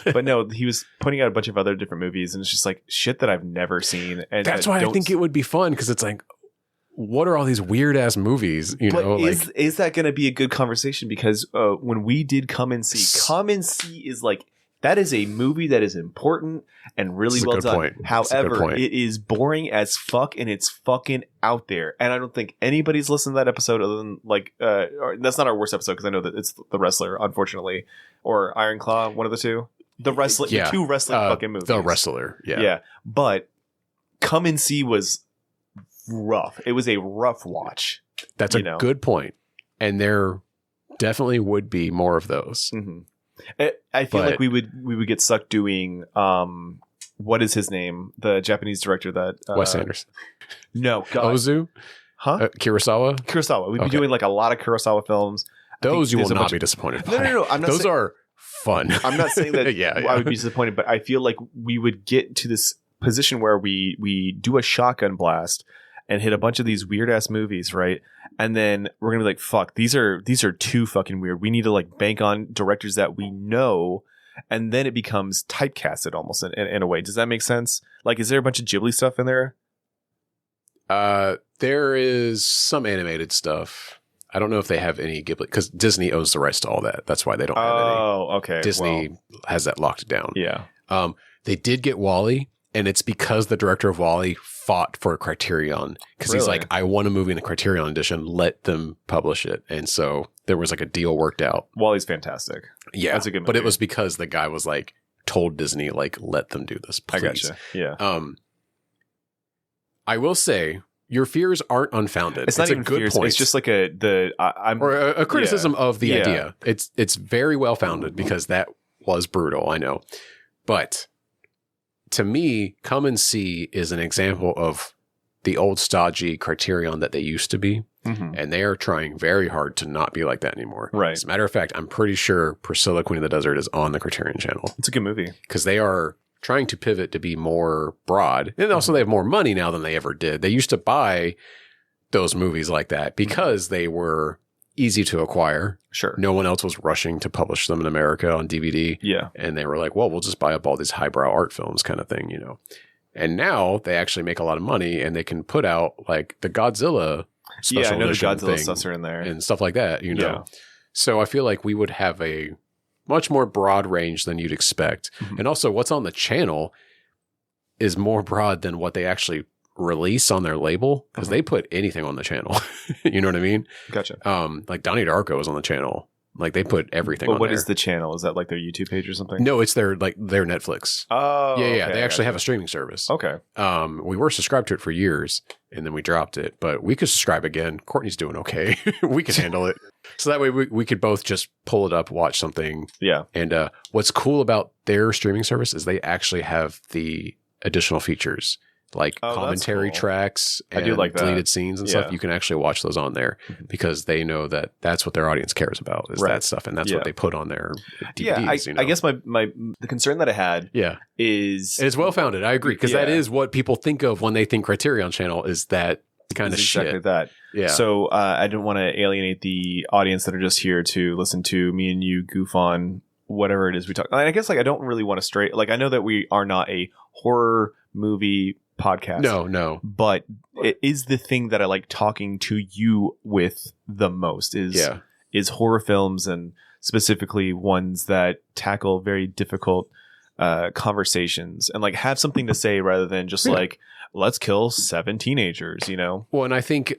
But no, he was pointing out a bunch of other different movies, and it's just like shit that I've never seen. And that's why I think it would be fun because it's like, what are all these weird ass movies? You know, is that going to be a good conversation? Because when we did Come and See is like that is a movie that is important and really well done. Point. However, it is boring as fuck and it's fucking out there. And I don't think anybody's listened to that episode other than like that's not our worst episode because I know that it's The Wrestler, unfortunately, or Iron Claw, one of the two. The Wrestler, the two wrestling fucking movies. The Wrestler, yeah. But Come and See was rough. It was a rough watch. That's a good point, and there definitely would be more of those. Mm-hmm. I feel like we would get stuck doing what is his name? The Japanese director that Wes Anderson. No, God. Ozu, huh? Kurosawa. We'd be doing like a lot of Kurosawa films. Those you will not be disappointed by. No. I'm not those are fun. I'm not saying that yeah. I would be disappointed, but I feel like we would get to this position where we do a shotgun blast and hit a bunch of these weird ass movies, right? And then we're gonna be like, fuck, these are too fucking weird. We need to like bank on directors that we know, and then it becomes typecasted almost in a way. Does that make sense? Like, is there a bunch of Ghibli stuff in there? There is some animated stuff. I don't know if they have any Ghibli because Disney owns the rights to all that. That's why they don't have any. Oh, okay. Disney has that locked down. Yeah. They did get WALL-E, and it's because the director of WALL-E fought for a Criterion because he's like, I want a movie in the Criterion edition. Let them publish it. And so there was like a deal worked out. WALL-E's fantastic. Yeah. That's a good movie. But it was because the guy was like, told Disney, like, let them do this, please. I gotcha. Yeah. I will say your fears aren't unfounded. It's not even a good fears. Point. It's just like a criticism of the idea. It's very well founded because that was brutal. I know. But to me, Come and See is an example of the old stodgy Criterion that they used to be. Mm-hmm. And they are trying very hard to not be like that anymore. Right. As a matter of fact, I'm pretty sure Priscilla, Queen of the Desert is on the Criterion channel. It's a good movie. Because they are trying to pivot to be more broad. And also they have more money now than they ever did. They used to buy those movies like that because they were easy to acquire. Sure. No one else was rushing to publish them in America on DVD. Yeah. And they were like, well, we'll just buy up all these highbrow art films kind of thing, you know. And now they actually make a lot of money and they can put out like the Godzilla special I know the edition Godzilla thing stuff are in there. and stuff like that, you know. Yeah. So I feel like we would have a much more broad range than you'd expect. Mm-hmm. And also what's on the channel is more broad than what they actually release on their label because they put anything on the channel. You know what I mean? Gotcha. Like Donnie Darko is on the channel. Like they put everything on what there. is the channel? Is that like their YouTube page or something? No, it's their Netflix. Oh, yeah. Okay, they actually have a streaming service. Okay. We were subscribed to it for years and then we dropped it, but we could subscribe again. Courtney's doing okay. We can handle it. So that way we could both just pull it up, watch something. Yeah. And what's cool about their streaming service is they actually have the additional features like commentary tracks and I do like that. deleted scenes and stuff. You can actually watch those on there because they know that that's what their audience cares about is that stuff. And that's what they put on their DVDs. I guess the concern that I had is... It's well-founded. I agree because that is what people think of when they think Criterion Channel is that kind of shit. Exactly that. Yeah. So I didn't want to alienate the audience that are just here to listen to me and you goof on whatever it is we talk. I guess like I don't really want to stray... Like I know that we are not a horror movie podcast. No. But it is the thing that I like talking to you with the most is horror films and specifically ones that tackle very difficult conversations and like have something to say rather than just like, let's kill 7 teenagers, you know? Well, and I think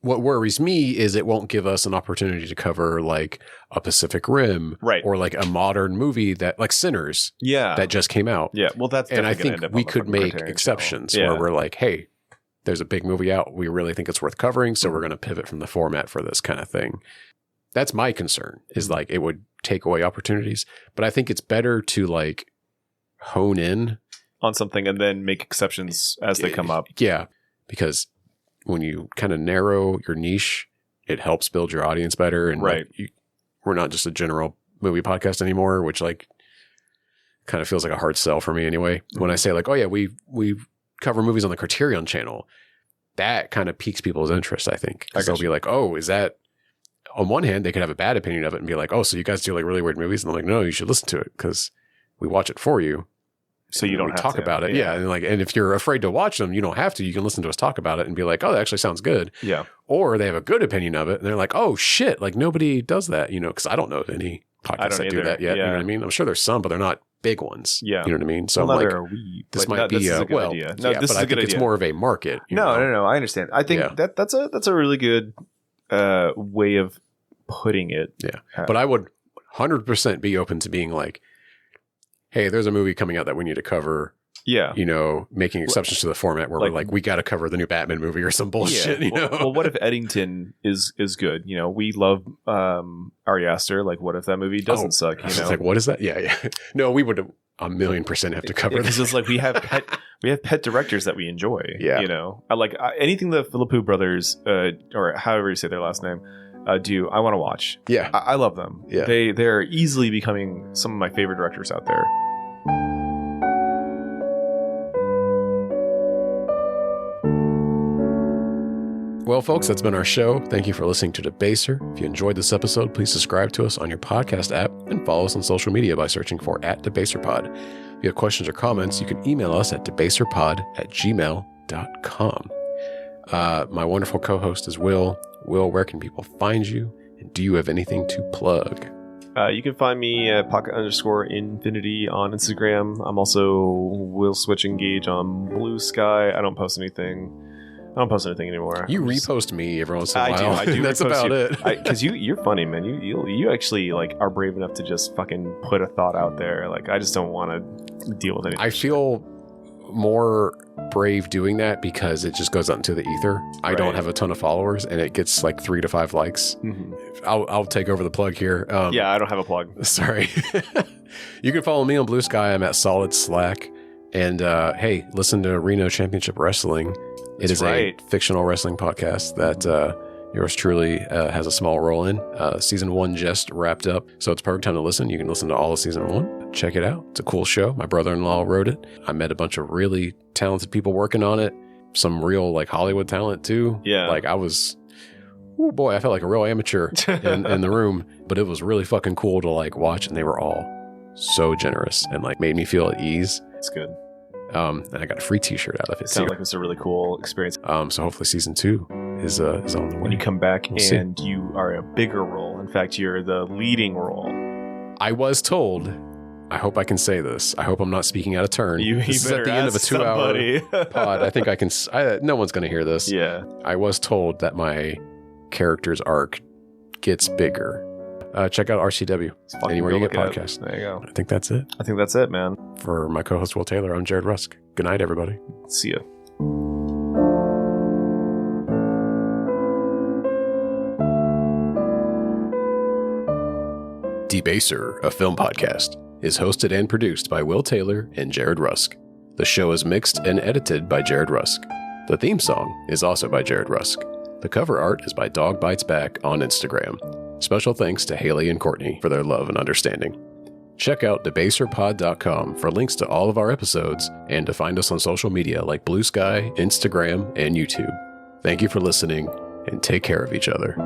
what worries me is it won't give us an opportunity to cover like a Pacific Rim or like a modern movie that like Sinners that just came out. Yeah. Well, that's and I think we could make exceptions where we're like, hey, there's a big movie out. We really think it's worth covering. So we're going to pivot from the format for this kind of thing. That's my concern is like it would take away opportunities, but I think it's better to like hone in on something and then make exceptions as they come up. Yeah. Because when you kind of narrow your niche it helps build your audience better. And Right. like, we're not just a general movie podcast anymore, which like kind of feels like a hard sell for me anyway. When I say like, oh yeah, we cover movies on the Criterion channel, that kind of piques people's interest, I think. Because they'll be like, oh, is that, on one hand, they could have a bad opinion of it and be like, oh, so you guys do like really weird movies? And I'm like, no, you should listen to it because we watch it for you. So you don't we have talk to. about it. Yeah. And like, and if you're afraid to watch them, you don't have to. You can listen to us talk about it and be like, oh, that actually sounds good. Yeah. Or they have a good opinion of it and they're like, oh shit, like nobody does that, because I don't know of any podcasts that do that yet. Yeah. You know what I mean? I'm sure there's some, but they're not big ones. Yeah. You know what I mean? So well, I'm like, are we, this but might be this is a good idea. No, yeah, this but is I a good think idea. it's more of a market. No, know? no. I understand. I think that's a really good way of putting it. Yeah. But I would 100% be open to being like, hey, there's a movie coming out that we need to cover. Yeah. Making exceptions to the format where we're like, we got to cover the new Batman movie or some bullshit. Yeah. Well, what if Eddington is good? We love Ari Aster. Like, what if that movie doesn't suck? It's like, what is that? Yeah. No, we would 1,000,000% have to cover this. this. It's like we have pet directors that we enjoy. Yeah. I like anything the Philippou brothers, or however you say their last name, do. I want to watch. Yeah. I love them. Yeah. They're easily becoming some of my favorite directors out there. Well, folks, that's been our show. Thank you for listening to Debaser. If you enjoyed this episode, please subscribe to us on your podcast app and follow us on social media by searching for @DebaserPod. If you have questions or comments, you can email us at debaserpod@gmail.com. My wonderful co-host is Will. Will, where can people find you? And do you have anything to plug? You can find me at pocket_infinity on Instagram. I'm also Will Switch Engage on Blue Sky. I don't post anything anymore. You repost me every once in a while. I do. That's about it. Because you're funny, man. You actually like are brave enough to just fucking put a thought out there. Like, I just don't want to deal with anything. I feel more brave doing that because it just goes out into the ether. I don't have a ton of followers and it gets like 3 to 5 likes. Mm-hmm. I'll take over the plug here. I don't have a plug. Sorry. You can follow me on Blue Sky. I'm at Solid Slack. And hey, listen to Reno Championship Wrestling. It is a fictional wrestling podcast that yours truly has a small role in. Season 1 just wrapped up, so it's perfect time to listen. You can listen to all of Season 1. Check it out. It's a cool show. My brother-in-law wrote it. I met a bunch of really talented people working on it. Some real like Hollywood talent too. Yeah. Like I was, oh boy, I felt like a real amateur in the room, but it was really fucking cool to like watch, and they were all so generous and like made me feel at ease. It's good. And I got a free t-shirt out of it. It sounds like it was a really cool experience. So hopefully Season 2 is on the way. When you come back We'll you are a bigger role. In fact, you're the leading role. I was told, I hope I can say this. I hope I'm not speaking out of turn. This is at the end of a 2-hour pod. I think I can, no one's going to hear this. Yeah. I was told that my character's arc gets bigger. Check out RCW, anywhere you get podcasts. There you go. I think that's it. I think that's it, man. For my co-host Will Taylor, I'm Jared Rusk. Good night, everybody. See ya. Debaser, a film podcast, is hosted and produced by Will Taylor and Jared Rusk. The show is mixed and edited by Jared Rusk. The theme song is also by Jared Rusk. The cover art is by Dog Bites Back on Instagram. Special thanks to Haley and Courtney for their love and understanding. Check out debaserpod.com for links to all of our episodes and to find us on social media like Blue Sky, Instagram, and YouTube. Thank you for listening, and take care of each other.